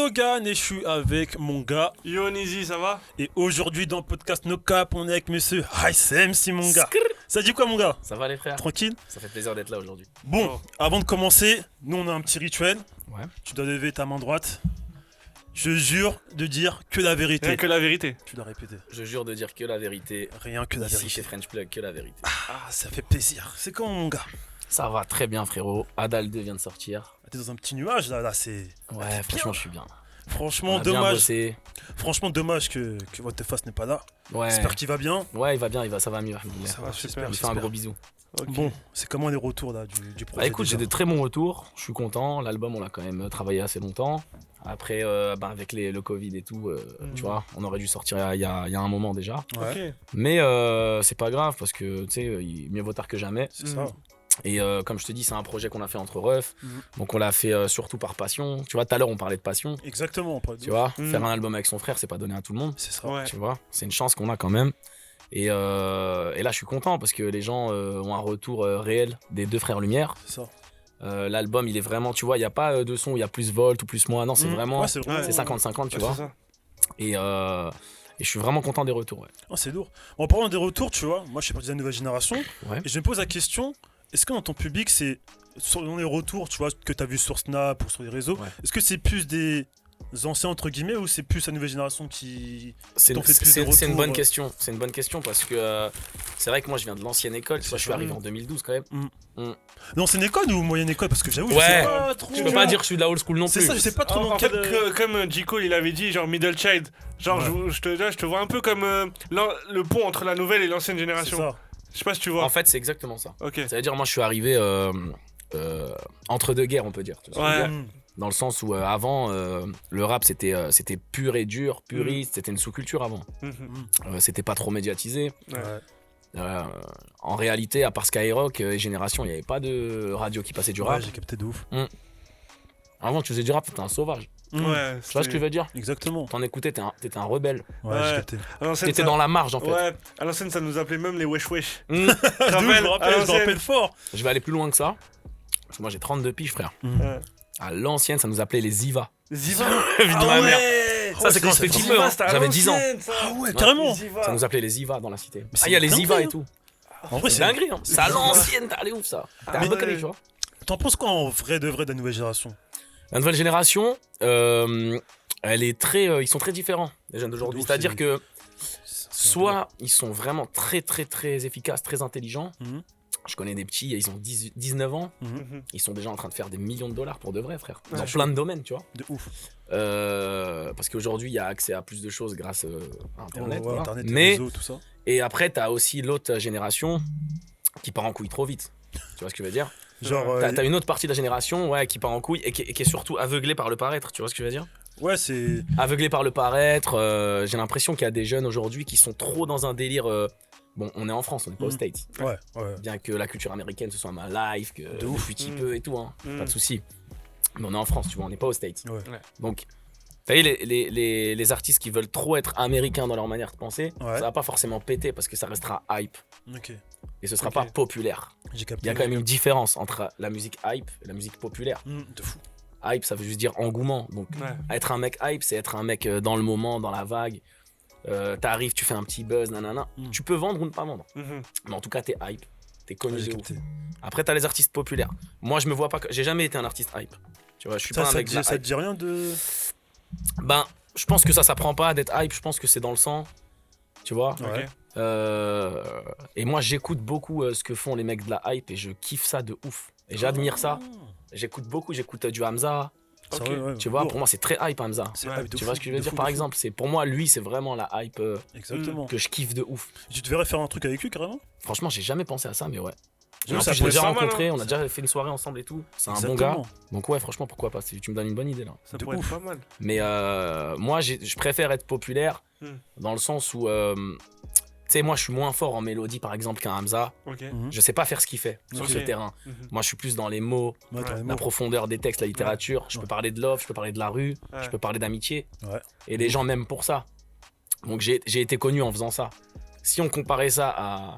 Logan et je suis avec mon gars. Yo Nizi, ça va? Et aujourd'hui dans le podcast No Cap, on est avec monsieur Haïsem, si mon gars. Ça dit quoi mon gars? Ça va les frères? Tranquille? Ça fait plaisir d'être là aujourd'hui. Bon, Oh. avant de commencer, nous on a un petit rituel. Ouais. Tu dois lever ta main droite. Je jure de dire que la vérité. Rien que la vérité. Tu dois répéter. Je jure de dire que la vérité. Rien que la Ici vérité. chez French Plug, que la vérité. Ah, ça fait plaisir. C'est comment mon gars? Ça va très bien frérot. Adal 2 vient de sortir. T'es dans un petit nuage là, c'est... Ouais, franchement je suis bien. Franchement On a bien dommage. bossé. Franchement dommage que votre face n'est pas là. Ouais. J'espère qu'il va bien. Ouais, il va bien, ça va mieux. alhamdoulilah. Ça va, super. j'espère, Je lui fais un j'espère. gros bisou. Ok. Bon, c'est comment les retours là du projet? Bah écoute, j'ai déjà des très bons retours. Je suis content. L'album, on l'a quand même travaillé assez longtemps. Après, avec le Covid et tout, tu vois, on aurait dû sortir il y a un moment déjà. Ouais, Ok. Mais c'est pas grave parce que tu sais, mieux vaut tard que jamais. c'est ça. Et comme je te dis, c'est un projet qu'on a fait entre refs. Mhm. Donc on l'a fait surtout par passion. Tu vois, tout à l'heure on parlait de passion. Exactement. Pas de Tu vois, Mhm. faire un album avec son frère, c'est pas donné à tout le monde. C'est ça. Ouais. Tu vois, c'est une chance qu'on a quand même. Et là, je suis content parce que les gens ont un retour réel des deux frères Lumière. C'est ça. L'album, il est vraiment, tu vois, il n'y a pas de son où il y a plus Volt ou plus moi. Non, c'est Mhm. vraiment, Ouais, c'est vraiment- c'est 50-50, tu Ouais, vois. c'est ça. Et je suis vraiment content des retours. Ouais. Oh, c'est lourd. En parlant des retours, tu vois, moi je suis parti de la nouvelle génération. Ouais. Et je me pose la question, est-ce que dans ton public, c'est dans les retours, tu vois, que tu as vu sur Snap ou sur les réseaux, Ouais. est-ce que c'est plus des anciens entre guillemets ou c'est plus la nouvelle génération qui... C'est T'en une, fais plus de c'est une retours, bonne question. C'est une bonne question parce que c'est vrai que moi je viens de l'ancienne école. Tu vois, je suis arrivé en 2012 quand même. L'ancienne école ou moyenne école? Parce que j'avoue, je Ouais. sais pas trop. Je peux pas dire que je suis de la old school non C'est plus. ça, je sais pas trop dans En fait, quel... comme J. Cole il avait dit, genre middle child. Genre, Ouais. je te vois un peu comme le pont entre la nouvelle et l'ancienne C'est génération. ça. Je sais pas si tu vois. En fait, c'est exactement ça. Ok. Ça veut dire, moi je suis arrivé entre deux guerres, on peut dire. Tu vois ce que je veux Ouais. dire Mm. Dans le sens où avant, le rap c'était pur et dur, puriste, c'était une sous-culture avant. Mhm. C'était pas trop médiatisé. Ouais. Ouais. En réalité, à part Skyrock et Génération, il n'y avait pas de radio qui passait du Ouais, rap. j'ai capté de ouf. Avant, tu faisais du rap, t'étais un sauvage. Mm. Ouais. Tu vois ce que je veux dire Exactement. T'en écoutais, t'étais un rebelle. Ouais, Ouais. j'ai capté. À l'ancienne, T'étais ça- dans la marge en fait. Ouais, à l'ancienne, ça nous appelait même les wesh wesh. Hmm. De ouf, je me à rappelle l'ancienne. fort. Je vais aller plus loin que ça. Parce que moi j'ai 32 piges, frère. Ouais. À l'ancienne, ça nous appelait les Ziva. Ziva. Vie de ma mère. Ça, c'est Oh, quand j'étais petit peu, hein. J'avais 10 ans. Ah ouais, carrément. Ça nous appelait les Ziva dans la cité. c'est Ah, il y a les dingue, Ziva hein. et tout. En vrai, C'est c'est... dinguerie, hein. C'est à l'ancienne, t'es allé ouf ça. T'as un mais- peu connu, tu vois. T'en penses quoi en vrai de la nouvelle génération? La nouvelle génération, elle est très, ils sont très différents, les jeunes d'aujourd'hui. De ouf, C'est-à-dire c'est- que soit ils sont vraiment très, très, très efficaces, très intelligents. Mhm. Je connais des petits, ils ont 19 ans. Mhm. Ils sont déjà en train de faire des millions de dollars pour de vrai, frère. Dans Ouais, plein de domaines, tu vois. De ouf. Parce qu'aujourd'hui, il y a accès à plus de choses grâce à Internet. Ouais, voilà. Internet, les Mais, réseaux, tout ça. et après, t'as aussi l'autre génération qui part en couille trop vite. Tu vois ce que je veux dire? Genre, T'as une autre partie de la génération ouais, qui part en couille et qui est surtout aveuglée par le paraître. Tu vois ce que je veux dire? ouais, c'est... Aveuglée par le paraître. J'ai l'impression qu'il y a des jeunes aujourd'hui qui sont trop dans un délire. Bon, on est en France, on n'est pas aux States. Ouais, ouais. Bien que la culture américaine ce soit ma life, que De ouf. depuis petit peu et tout, hein. Mm. Pas de souci. Mais on est en France, tu vois, on n'est pas aux States. Ouais. Donc, t'as vu, les artistes qui veulent trop être américains dans leur manière de penser, Ouais. ça va pas forcément péter parce que ça restera hype Ok, et ce sera Ok. pas populaire. j'ai capté. Il y a quand même une différence entre la musique hype et la musique populaire. De fou. Hype, ça veut juste dire engouement. Donc, Ouais. être un mec hype, c'est être un mec dans le moment, dans la vague. T'arrives, tu fais un petit buzz, nanana. Mm. Tu peux vendre ou ne pas vendre. Mhm. Mais en tout cas, t'es hype. T'es connu Ouais, j'ai de ouf. capté. Après, t'as les artistes populaires. Moi, je me vois pas. J'ai jamais été un artiste hype. Tu vois, je suis pas un Ça, mec de la ça te hype. dit rien de... Ben, je pense que ça s'apprend pas d'être hype. Je pense que c'est dans le sang. Tu vois. Ouais. Ok. Et moi, j'écoute beaucoup ce que font les mecs de la hype et je kiffe ça de ouf. Et j'admire ça. J'écoute beaucoup. J'écoute du Hamza. Ça, Ok. ouais, ouais, Tu vois, lourd. pour moi, c'est très hype Hamza. C'est Ouais. hype de Tu fou, vois ce que je veux de dire fou, par de fou. exemple, c'est pour moi lui c'est vraiment la hype Exactement. que je kiffe de ouf. Tu devrais faire un truc avec lui carrément? Franchement, j'ai jamais pensé à ça mais ouais. En Ouais, ça plus, je l'ai pourrait déjà être pas mal, rencontré, hein. on a déjà fait une soirée ensemble et tout. C'est un bon Exactement. gars. Donc ouais, franchement, pourquoi pas, tu me donnes une bonne idée là. Ça De pourrait ouf. être pas mal. Mais moi je préfère être populaire dans le sens où tu sais, moi je suis moins fort en mélodie par exemple qu'un Hamza. Ok. Mhm. Je sais pas faire ce qu'il fait sur Ok. ce terrain. Mhm. Moi je suis plus dans les mots, Ouais, carrément. la profondeur des textes, la littérature. Je Ouais. peux parler de love, je peux parler de la rue, Ouais. je peux parler d'amitié. Ouais. Et les gens m'aiment pour ça. Donc j'ai été connu en faisant ça. Si on comparait ça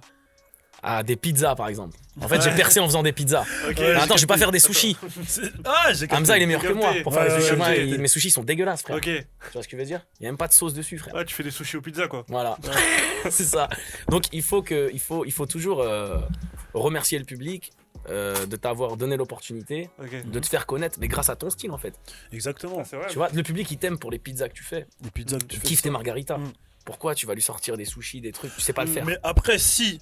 à des pizzas par exemple. En fait, j'ai percé en faisant des pizzas. Ok. Ouais, Attends, je vais pas capté. faire des sushis. Ah, j'ai capté. Hamza, il est meilleur que moi capté. pour faire des Ouais, sushis. ouais, Moi, j'ai capté. mes sushis sont dégueulasses, frère. Ok. Tu vois ce que je veux dire? Il y a même pas de sauce dessus, frère. Ouais, tu fais des sushis aux pizzas quoi. Voilà, c'est ça. Donc il faut toujours remercier le public de t'avoir donné l'opportunité Ok. de te faire connaître, mais grâce à ton style en fait. Exactement. Ah, c'est vrai. Tu vois, le public il t'aime pour les pizzas que tu fais. Les pizzas que tu Il fais. kiffe tes margaritas. Mm. Pourquoi tu vas lui sortir des sushis, des trucs, tu sais pas le faire. Mais après, si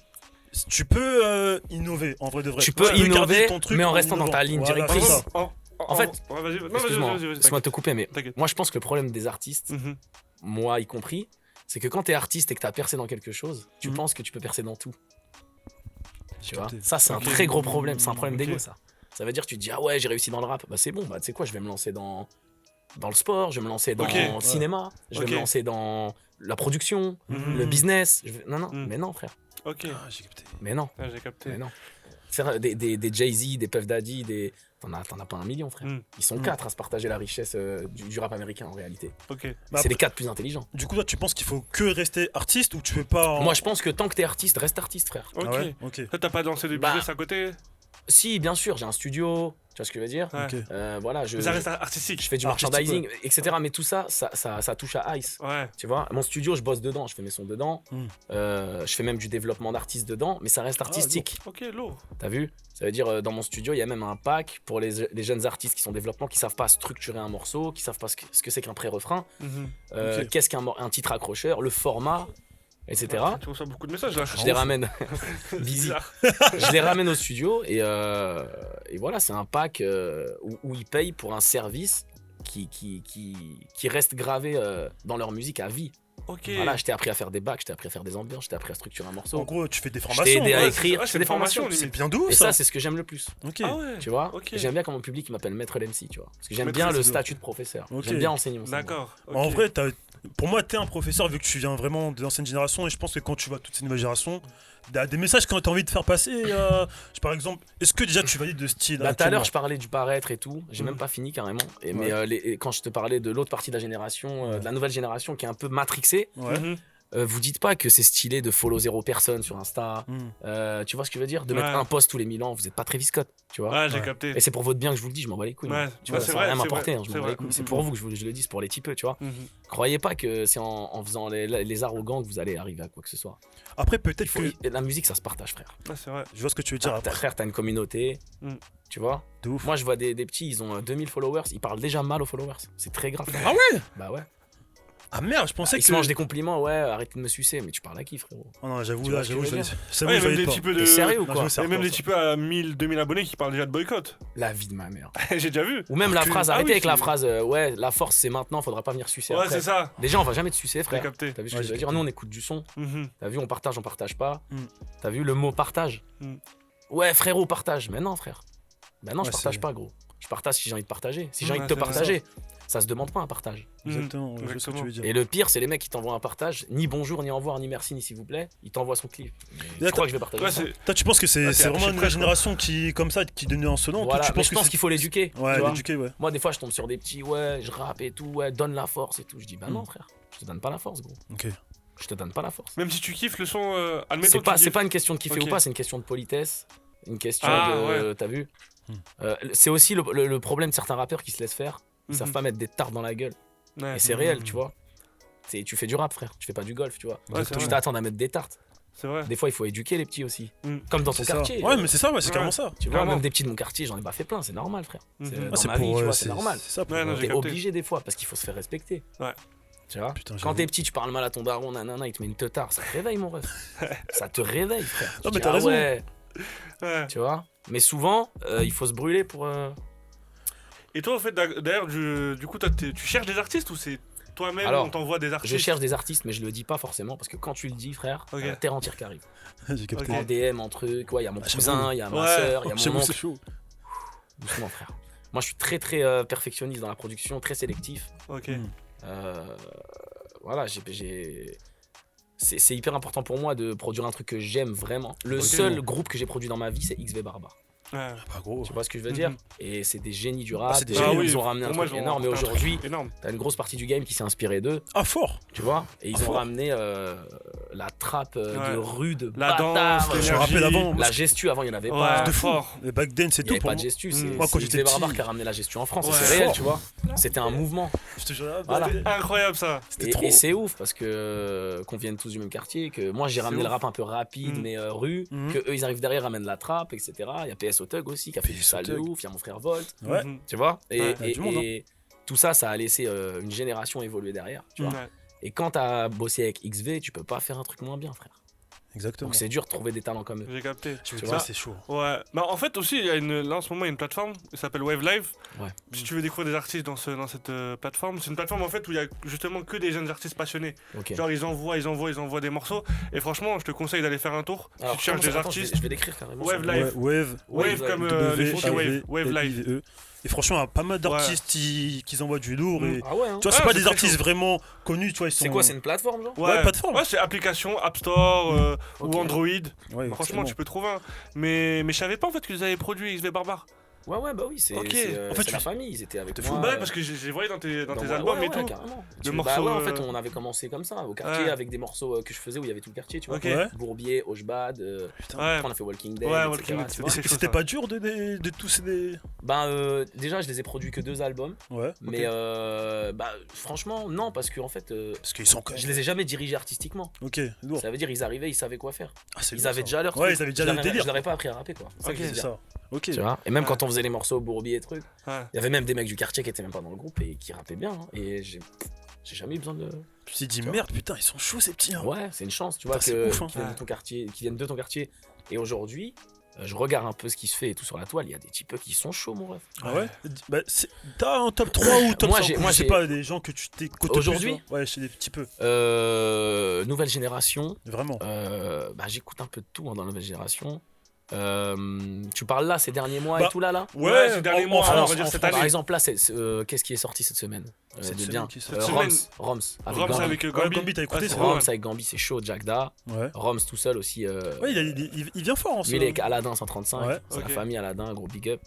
tu peux innover, en vrai de vrai. Tu peux garder innover, ton truc mais en restant dans innovant. ta ligne Voilà, directrice. c'est ça. En fait, ouais, vas-y. Non, vas-y, Excuse-moi, vas-y, vas-y. laisse-moi te couper, mais T'inquiète. moi je pense que le problème des artistes, Mhm. moi y compris, c'est que quand t'es artiste et que t'as percé dans quelque chose, tu Mhm. penses que tu peux percer dans tout. Tu vois, capté. ça c'est Ok. un très gros problème, c'est un problème Ok. d'ego ça. Ça veut dire que tu te dis ah ouais j'ai réussi dans le rap, bah c'est bon, bah tu sais quoi, je vais me lancer dans le sport, je vais me lancer dans Ok. le cinéma, je vais Ok. me lancer dans la production, Mhm. le business. Non non, Mhm. mais non frère, Ok. Ah, j'ai capté. mais non, Ah, j'ai capté. mais non. Faire des Jay-Z, des Puff Daddy, t'en as pas 1 million frère. Mhm. Ils sont Mhm. 4 à se partager la richesse du rap américain en réalité. Ok. Bah, C'est après- les 4 plus intelligents. Du coup, toi, tu penses qu'il faut que rester artiste ou tu peux pas. Moi je pense que tant que t'es artiste, reste artiste frère. Ok. Ah ouais ok. Toi, t'as pas lancé de Bah, business à côté? Si bien sûr, j'ai un studio, tu vois ce que je veux dire. Ouais. Ok. Voilà, Mais ça reste artistique. je fais du artistique, merchandising, etc. Mais tout ça, ça touche à Ice. Ouais. Tu vois, mon studio, je bosse dedans, je fais mes sons dedans, Mm. je fais même du développement d'artistes dedans, mais ça reste artistique. Ok, lourd. T'as vu? Ça veut dire, dans mon studio, il y a même un pack pour les jeunes artistes qui sont en développement, qui savent pas structurer un morceau, qui savent pas ce que c'est qu'un pré-refrain, Mhm. Ok. qu'est-ce qu'un titre accrocheur, le format, etc. Tu reçois beaucoup de messages là. Je les ramène, busy. Bizarre. Je les ramène au studio et voilà, c'est un pack où ils payent pour un service qui reste gravé dans leur musique à vie. Ok. Voilà, je t'ai appris à faire des bacs, je t'ai appris à faire des ambiances, je t'ai appris à structurer un En morceau. gros, tu fais des Je t'ai formations. aidé à ouais. écrire, ouais, je c'est fais des une formation, formations. C'est limite. bien de ouf Et ça. ça, c'est ce que j'aime le plus. Ok. Ah ouais. Tu vois Ok. Et j'aime bien quand mon public m'appelle maître l'MC, tu vois. Parce que j'aime Maître bien le MC, statut de professeur. Ok. J'aime bien enseigner mon savoir. D'accord. En ok. vrai, pour moi, t'es un professeur vu que tu viens vraiment de l'ancienne génération et je pense que quand tu vois toute cette nouvelle génération, t'as des messages que t'as envie de faire passer. Par exemple, est-ce que déjà tu valides le style Là, tout à actuellement l'heure, je parlais du paraître et tout. J'ai Mhm. même pas fini carrément. Ouais. Mais quand je te parlais de l'autre partie de la génération, de la nouvelle génération qui est un peu matrixée, Ouais. Mhm. vous dites pas que c'est stylé de follow 0 personne sur Insta. Hmm. Tu vois ce que je veux dire? De mettre Ouais. un post tous les 1000 ans, vous êtes pas Travis Scott, tu vois. Ouais, j'ai Ouais. capté. Et c'est pour votre bien que je vous le dis, je m'en bats les couilles. Ouais, moi. Tu ouais, vois, c'est ça vrai, va rien c'est m'apporter, vrai, hein, je c'est m'en bats les vrai. couilles. C'est Mhm. pour vous que je le dis, c'est pour les typeux, tu vois. Mhm. Croyez pas que c'est en faisant les arrogants que vous allez arriver à quoi que ce soit. Après, peut-être Il faut- que. La musique, ça se partage, frère. Ouais, c'est vrai. Je vois ce que tu veux dire après. Frère, t'as une communauté, Mm. tu vois. De ouf. Moi, je vois des petits, ils ont 2000 followers, ils parlent déjà mal aux followers. C'est très grave. Ah ouais? Bah ouais. Ah merde, je pensais Ils que. se mangent des compliments, ouais, arrêtez de me sucer, mais tu parles à qui, frérot? Oh non, j'avoue, Tu là, vois ce que j'avoue, je veux je dire ça Ouais, il y a même valide des pas. types de. T'es sérieux ou Non, quoi? je veux Il y a même des ça. types à 1000, 2000 abonnés qui parlent déjà de boycott. La vie de ma mère. J'ai déjà vu. Ou même la que- phrase, Ah arrêtez oui, avec la c'est- phrase, ouais, la force c'est maintenant, faudra pas venir sucer Ouais, après. c'est ça. Déjà, on va jamais te sucer, J'ai frère. capté. T'as vu ce Ouais, que je j'ai veux dire? capté. Nous, on écoute du son. Mhm. T'as vu, on partage pas. Mm. T'as vu le mot partage? Mm. Ouais, frérot, partage. Mais non, frère. Bah non, je Ouais, partage c'est- pas, gros. Je partage si j'ai envie de partager. Si j'ai envie Ouais, de te c'est vrai. partager, ça se demande pas un partage. Exactement, je vois ce que tu Exactement. veux dire. Et le pire, c'est les mecs qui t'envoient un partage, ni bonjour, ni au revoir, ni merci, ni s'il vous plaît. Ils t'envoient son clip. Mais Là, tu crois que je vais partager Ouais, ça? c'est. Toi, tu penses que Ah, c'est t'es vraiment archi une fraîche, génération qui, comme ça, qui est devenue insolente ou Voilà, tu mais penses je que pense c'est- qu'il faut l'éduquer. Ouais, tu vois. l'éduquer, ouais. Moi, des fois, je tombe sur des petits, ouais, je rappe et tout, ouais, donne la force et tout. Je dis, bah non, Mm. frère, je te donne pas la force, gros. Ok. Je te donne pas la force. Même si tu kiffes le son, admettons C'est que pas, tu c'est kiffes. pas une question de kiffer Ok. ou pas, c'est une question de politesse, une question Ah, de. ouais. T'as vu Hmm. C'est aussi le problème de certains rappeurs qui se laissent faire. Ils savent Mhm. pas mettre des tartes dans la gueule. Ouais. Et c'est Hmm. réel, tu vois. Tu fais du rap, frère. Tu fais pas du golf, tu vois. Ouais, c'est Tu vrai. t'attends à mettre des tartes. C'est vrai. Des fois, il faut éduquer les petits aussi. Mm. Comme dans ton C'est ça. quartier. Ouais, mais c'est ça, ouais, c'est Ouais. carrément ça. Tu vois, Clairement. même des petits de mon quartier, j'en ai pas fait plein, c'est normal, frère. Mhm. C'est- Ah, Dans c'est ma vie, tu vois, c'est c'est normal. C'est ça pour Ouais, non, moi. j'ai T'es capté. obligé des fois parce qu'il faut se faire respecter. Ouais. Tu vois Putain, Quand j'avoue. t'es petit, tu parles mal à ton daron, nanana, il te met une teutard, ça te réveille, mon ref. Ça te réveille, frère. Non, Tu mais dis, t'as ah raison. ouais, Ouais. tu vois. Mais souvent, il faut se brûler pour. Et toi, au fait, d'ailleurs, du coup, toi, tu cherches des artistes ou c'est toi-même, Alors, on t'envoie des artistes? Je cherche des artistes, mais je le dis pas forcément parce que quand tu le dis, frère, Ok. t'as la terre entière qui arrive. J'ai capté. En DM, en truc, ouais, il y a mon Ah, cousin, j'avoue. il y a ma Ouais. soeur, il y a J'avoue, mon c'est oncle. chaud. Doucement, frère. Moi, je suis très très perfectionniste dans la production, très sélectif. Ok. Mm. Voilà, c'est hyper important pour moi de produire un truc que j'aime vraiment. Le Ok. seul groupe que j'ai produit dans ma vie, c'est XV Barba. Ouais. Pas gros. Tu vois ce que je veux dire? Et c'est des génies du rap. c'est des déjà, génies, ils ont ramené un Pour moi, truc ils ont énorme. Et apporté un truc aujourd'hui, énorme. t'as une grosse partie du game qui s'est inspiré d'eux, Ah, fort. tu vois. Et ils ont fort. ramené la trappe de Ouais. rue, de La danse, bâtard. Je me l'énergie. rappelle avant. La gestu, avant, il n'y en avait Ouais, pas. de fou. fort. Le backdance, c'est Il n'y tout avait pour pas de moi. gestu. Moi, quand C'est j'étais Xavier Barbar petit- qui a ramené la gestu en France. et Ouais. c'est réel, Fort. tu vois. C'était un mouvement. Je te jure. Voilà. Incroyable ça. C'était trop. Et c'est ouf parce que qu'on vienne tous du même quartier, que moi j'ai ramené le ouf. rap un peu rapide Mm. mais rue, Mhm. que eux ils arrivent derrière, ramènent la trappe, etc. Il y a PS Otug aussi qui a fait du PS sale de Otug. ouf, il y a mon frère Volt, Ouais. Mhm. tu vois. Et, Ouais, il y a du monde, et tout ça, ça a laissé une génération évoluer derrière, tu vois. Ouais. Et quand t'as bossé avec XV, tu peux pas faire un truc moins bien, frère. Exactement. Donc c'est dur de trouver des talents comme eux. J'ai capté. Tu tu vois, vois. c'est chaud. Ouais. Bah, en fait aussi, il y a là en ce moment il y a une plateforme, elle s'appelle Wave Live. Ouais. Si tu veux découvrir des artistes dans cette plateforme, c'est une plateforme en fait où il y a justement que des jeunes artistes passionnés. Ok. Genre ils envoient des morceaux. Et franchement, je te conseille d'aller faire un tour. Alors, Si tu cherches comment des ça- attends, artistes, je vais l'écrire carrément. Wave sur- Live. Wave. Wave comme les faux qui Wave. Wave Live. Live. Et franchement, il y a pas mal d'artistes qui envoient du lourd. Et... Ah ouais, hein. Tu vois, c'est Ah, pas c'est des très artistes chaud. vraiment connus, tu vois, ils sont... C'est quoi, c'est une plateforme genre? Ouais, plateforme. Ouais, c'est application App Store Ok. ou Android. Ouais, Franchement, c'est tu peux trouver un. Mais je savais pas en fait qu'ils avaient produit XV Barbar. Ouais, bah oui, c'est Ok. En En fait, fait, tu- la famille, ils étaient avec Te moi. fous. Bah ouais, parce que j'ai voyé dans tes dans- albums ouais, et tout. carrément. Le Bah morceau, ouais, en fait, on avait commencé comme ça, au quartier, Ouais. avec des morceaux que je faisais où il y avait tout le quartier, tu vois. Ok. Ouais. Bourbier, Hochbad, Putain. Ouais. après on a fait Walking Dead, Ouais, etc., Walking Dead, tu c'est vois. vrai. Et chaud, c'était ça. pas dur de tous les... Déjà, je les ai produits que 2 albums, Ouais. mais bah franchement, non, parce que en fait, Parce qu'ils sont quand je même... les ai jamais dirigés artistiquement. Ok, lourd. Ça veut dire ils arrivaient, ils savaient quoi faire. Ah, c'est Ils lourd, avaient ça. déjà leur Ouais, truc. ils avaient déjà Je le leur ai- délire. Je leur ai pas appris à rapper, quoi. C'est ça que Ok. je veux C'est dire. ça. Ok. Tu vois. Et même Ouais. quand on faisait les morceaux Bourbier et trucs, Ouais. il y avait même des mecs du quartier qui étaient même pas dans le groupe et qui rappaient bien. Hein. Et j'ai jamais eu besoin de. Je me suis dit, Tu vois. merde, putain, ils sont chauds ces petits. Hein. Ouais, c'est une chance, tu vois, Putain, c'est ouf, hein. qu'ils viennent de ton quartier, qu'ils viennent de ton quartier. Et aujourd'hui, je regarde un peu ce qui se fait et tout sur la toile. Il y a des types qui sont chauds, mon ref. Ah ouais. Bah, t'as un top 3 ou top Moi, 5 j'ai- Je sais pas, des gens que tu t'écoutes plus, Aujourd'hui genre. Ouais, chez des petits peu. Nouvelle génération. Vraiment. Bah, j'écoute un peu de tout hein, dans la nouvelle génération. Tu parles là ces derniers mois Bah, et tout là. Ouais, ces derniers mois, France, on va dire en cette France. Par année. exemple, là, qu'est-ce qui est sorti cette semaine Cette de semaine bien. qui est sortie. Roms, Cette Roms avec Roms Gambi. avec Ouais, Gambi. Gambi, t'as écouté, Ouais, c'est c'est Roms vrai. avec Gambi, c'est chaud. Jagda. Ouais. Roms tout seul aussi. Ouais, il vient fort en ce Lui, il est avec Aladdin 135. Ouais. C'est Ok. la famille Aladdin, gros big up.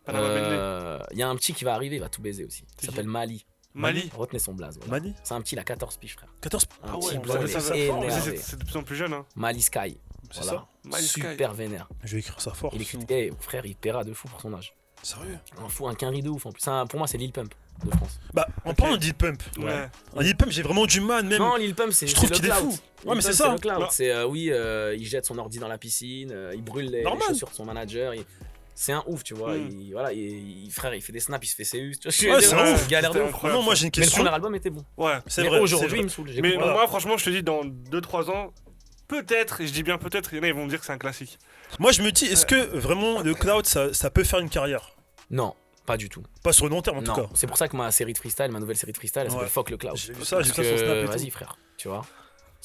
Panama Bendé. Il y a un petit qui va arriver, il va tout baiser aussi. Il qui s'appelle Mali. Mali. Retenez son blaze. Voilà. Mani C'est un petit, il a 14 piges, frère. 14. Un Ah petit ouais, blond, il ça est va fort. Mais énervé. c'est de plus en plus jeune. Hein. Mali Sky. C'est Voilà. ça. Mali Sky. Super vénère. Je vais écrire ça fort. Il écrit. sinon. Eh, frère, il paiera de fou pour son âge. Sérieux. Un fou, un quinri de ouf en plus. Pour moi, c'est Lil Pump de France. Bah, en Ok. parlant de Lil Pump. Ouais. En Lil Pump, j'ai vraiment du mal, même. Non, Lil Pump, c'est je trouve c'est le qu'il est cloud. fou. Lil Ouais, mais c'est Pump, ça. le cloud. Non. C'est oui, il jette son ordi dans la piscine, il brûle les Normal. chaussures de son manager. C'est un ouf, tu vois. Mm. Voilà, frère, il fait des snaps, il se fait CU. Tu vois, je Ouais, suis c'est désolé, ouf. il galère de C'était ouf. incroyable. Non, moi j'ai une Mais le question. premier album était bon. Ouais. C'est Mais vrai. c'est aujourd'hui, vrai. il me saoule. Mais J'écoute pas. moi, franchement, je te dis, dans 2-3 ans, peut-être, et je dis bien peut-être, il y en a, ils vont me dire que c'est un classique. Moi je me dis, est-ce que vraiment le cloud ça peut faire une carrière? Non, pas du tout. Pas sur le long terme en tout Non, cas. c'est pour ça que ma série de freestyle, ma nouvelle série de freestyle, elle s'appelle Ouais. Fuck le Cloud. J'ai vu ça, j'ai vu Parce ça sur Snap que, et tout. vas-y, frère, tu vois.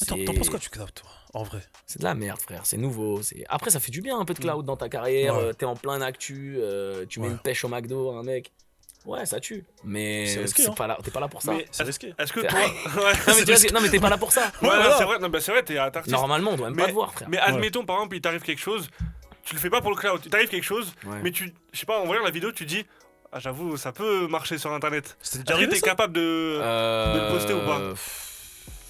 Attends, C'est- t'en penses quoi du cloud toi? En vrai. C'est de la merde, frère. C'est nouveau. Après, ça fait du bien un peu de cloud dans ta carrière. Ouais. T'es en plein actu. Tu mets Ouais. une pêche au McDo, un mec. Ouais, ça tue. Mais C'est risqué, hein. t'es pas là pour ça. Mais C'est risqué. est-ce que C'est- toi. Ouais. Non, mais tu vois, non, mais t'es pas là pour ça. Ouais, voilà. c'est vrai, non, bah, c'est vrai, t'es artiste. Normalement, on doit même Mais- pas te voir, frère. Mais admettons, par exemple, il t'arrive quelque chose, tu le fais pas pour le cloud, il t'arrive quelque chose, Ouais. mais je sais pas, en voyant la vidéo, tu te dis, ah, j'avoue, ça peut marcher sur internet. C'était Est-ce déjà que arrivé t'es ça? capable de le poster ou pas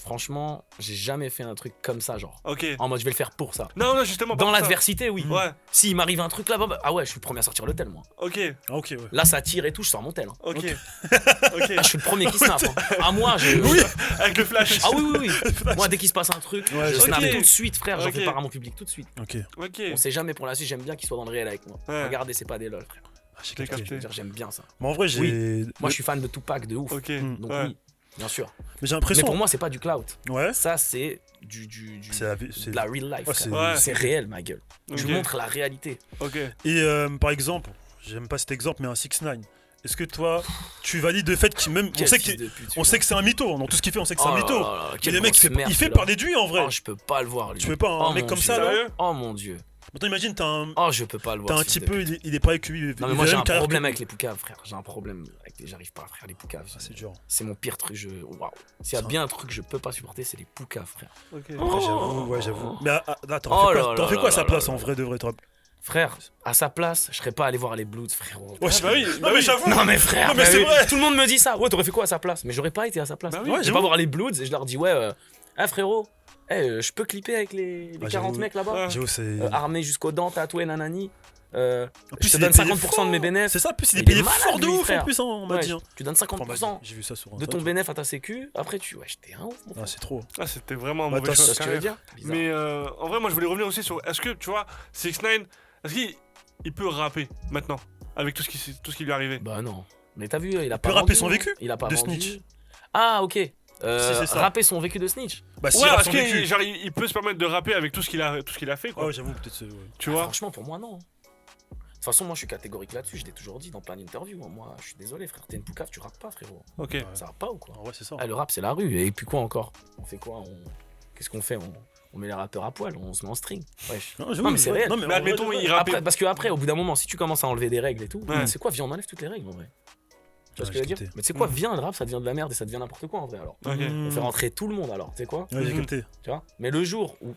Franchement, j'ai jamais fait un truc comme ça, genre. Ok. En mode, je vais le faire pour ça. Non, non, justement, pas Dans pour ça. l'adversité, oui. Ouais, S'il m'arrive un truc là, ah ouais, je suis le premier à sortir le tel, moi. ok, Ah, ok, ouais. Là, ça tire et tout, je sors mon tel. Hein. ok. Ok. Ah, je suis le premier qui snap. Hein. À moi, je. Oui. Avec le flash. Ah oui, oui, oui. Moi, dès qu'il se passe un truc, Ouais, je je snap sais. tout de suite, frère. J'en Ok. fais part à mon public tout de suite. Ok. Ok. On sait jamais pour la suite, j'aime bien qu'il soit dans le réel avec moi. Ouais. Regardez, c'est pas des lol, frère. Ah, j'ai T'es capté. Je veux dire, j'aime bien ça. Mais en vrai, j'ai. Moi, je suis fan de Tupac de ouf. Ok. Donc Ouais. oui, bien sûr. Mais j'ai Mais l'impression. pour moi, c'est pas du cloud. Ouais. Ça, c'est C'est la vie. de la real life. Ouais, frère. Ouais. C'est réel, ma gueule. Ok. Je montre la réalité. Ok. Et par exemple, j'aime pas cet exemple, mais un 6ix9ine. Est-ce que toi, tu valides le fait qu'il même. Quel fils de pute, On sait que c'est un mytho. Dans tout ce qu'il fait, on sait que c'est Oh un là mytho. là là, Mais quelle les mecs, grosse merde, il fait celui-là. parler de lui en vrai. Oh, je peux pas le voir, lui. Tu veux pas un Oh, mec mon comme Dieu. ça là? Sérieux? Oh mon dieu. Maintenant, imagine, t'as un. Oh, je peux pas le voir. T'as un ce fils petit de peu, pute. il est pas avec lui. Non, mais moi, j'ai un problème avec les poucaves, frère. J'ai un problème avec les. J'arrive pas à faire les poucaves. Ah, c'est dur. C'est mon pire truc. Waouh. S'il y a Ça. bien un truc que je peux pas supporter, c'est les poucaves, frère. Ok. Après, j'avoue, ouais, j'avoue. Mais là, Oh là t'en là fais là quoi à sa là place là en là. vrai de vrai, toi? Frère, à sa place, je serais pas allé voir les Bloods, frérot. Ouais, bah oui, non, bah mais oui. j'avoue. Non mais frère, Non, mais bah c'est oui. vrai. Tout le monde me dit ça. Ouais, t'aurais fait quoi à sa place? Mais j'aurais pas été à sa place. Bah oui. Je vais j'avoue. pas voir les Bloods et je leur dis ouais, frérot, je peux clipper avec les 40 j'avoue. mecs là-bas, Ouais. J'avoue, c'est. armés jusqu'aux dents, tatoués, nanani. En Je te il donne est payé 50% de fort. mes bénéfices. C'est ça, en plus, il est Il est payé malade, fort de lui, ouf en frère. plus, hein, on m'a Ouais, dit. hein. tu donnes Enfin, 50% j'ai vu ça sur de Internet. ton bénéfice à ta sécu. Après, ouais, j'étais un ouf, mon Ah, frère. c'est trop. Ah, c'était vraiment un Bah, mauvais t'as- choix Tu de vois ce que je veux carrière. dire? Bizarre. Mais en vrai, moi, je voulais revenir aussi sur est-ce que, tu vois, 6ix9ine, est-ce qu'il peut rapper maintenant avec tout ce qui lui est arrivé? Bah non. Mais t'as vu, il a peut pas rapper vendu, son hein. vécu Il a pas de vendu. snitch. Ah, ok. c'est ça. Rapper son vécu de snitch. Bah, si Ouais, il a parce son vécu. que genre, il peut se permettre de rapper avec tout ce qu'il a fait, quoi. Ouais, j'avoue, peut-être. Ouais. Tu Ah, vois? franchement, pour moi, non. De toute façon, moi, je suis catégorique là-dessus. Je l'ai toujours dit dans plein d'interviews. Moi, je suis désolé, frère. T'es une poucave, tu rappes pas, frérot. Ok. Ouais. Ça va pas ou quoi? Ah, ouais, c'est ça. Ah, le rap, c'est la rue. Et puis quoi encore? On fait quoi? Qu'est-ce qu'on fait? On met les rappeurs à poil, on se met en string. Wesh. Non, j'avoue, Non, mais c'est réel. Non, mais Mais en vrai, admettons, de vrai. il rappait. Après, parce que après, au bout d'un moment, si tu commences à enlever des règles et tout, Ouais. c'est quoi? Viens, on enlève toutes les règles en vrai. Tu vois ce que je veux j'ai dire? capté. Mais tu sais quoi? Mhm. Viens, le rap, ça devient de la merde et ça devient n'importe quoi en vrai alors. Ok. On fait rentrer tout le monde alors, tu sais quoi? Ouais, j'ai Mhm. capté. Tu vois? Mais le jour où.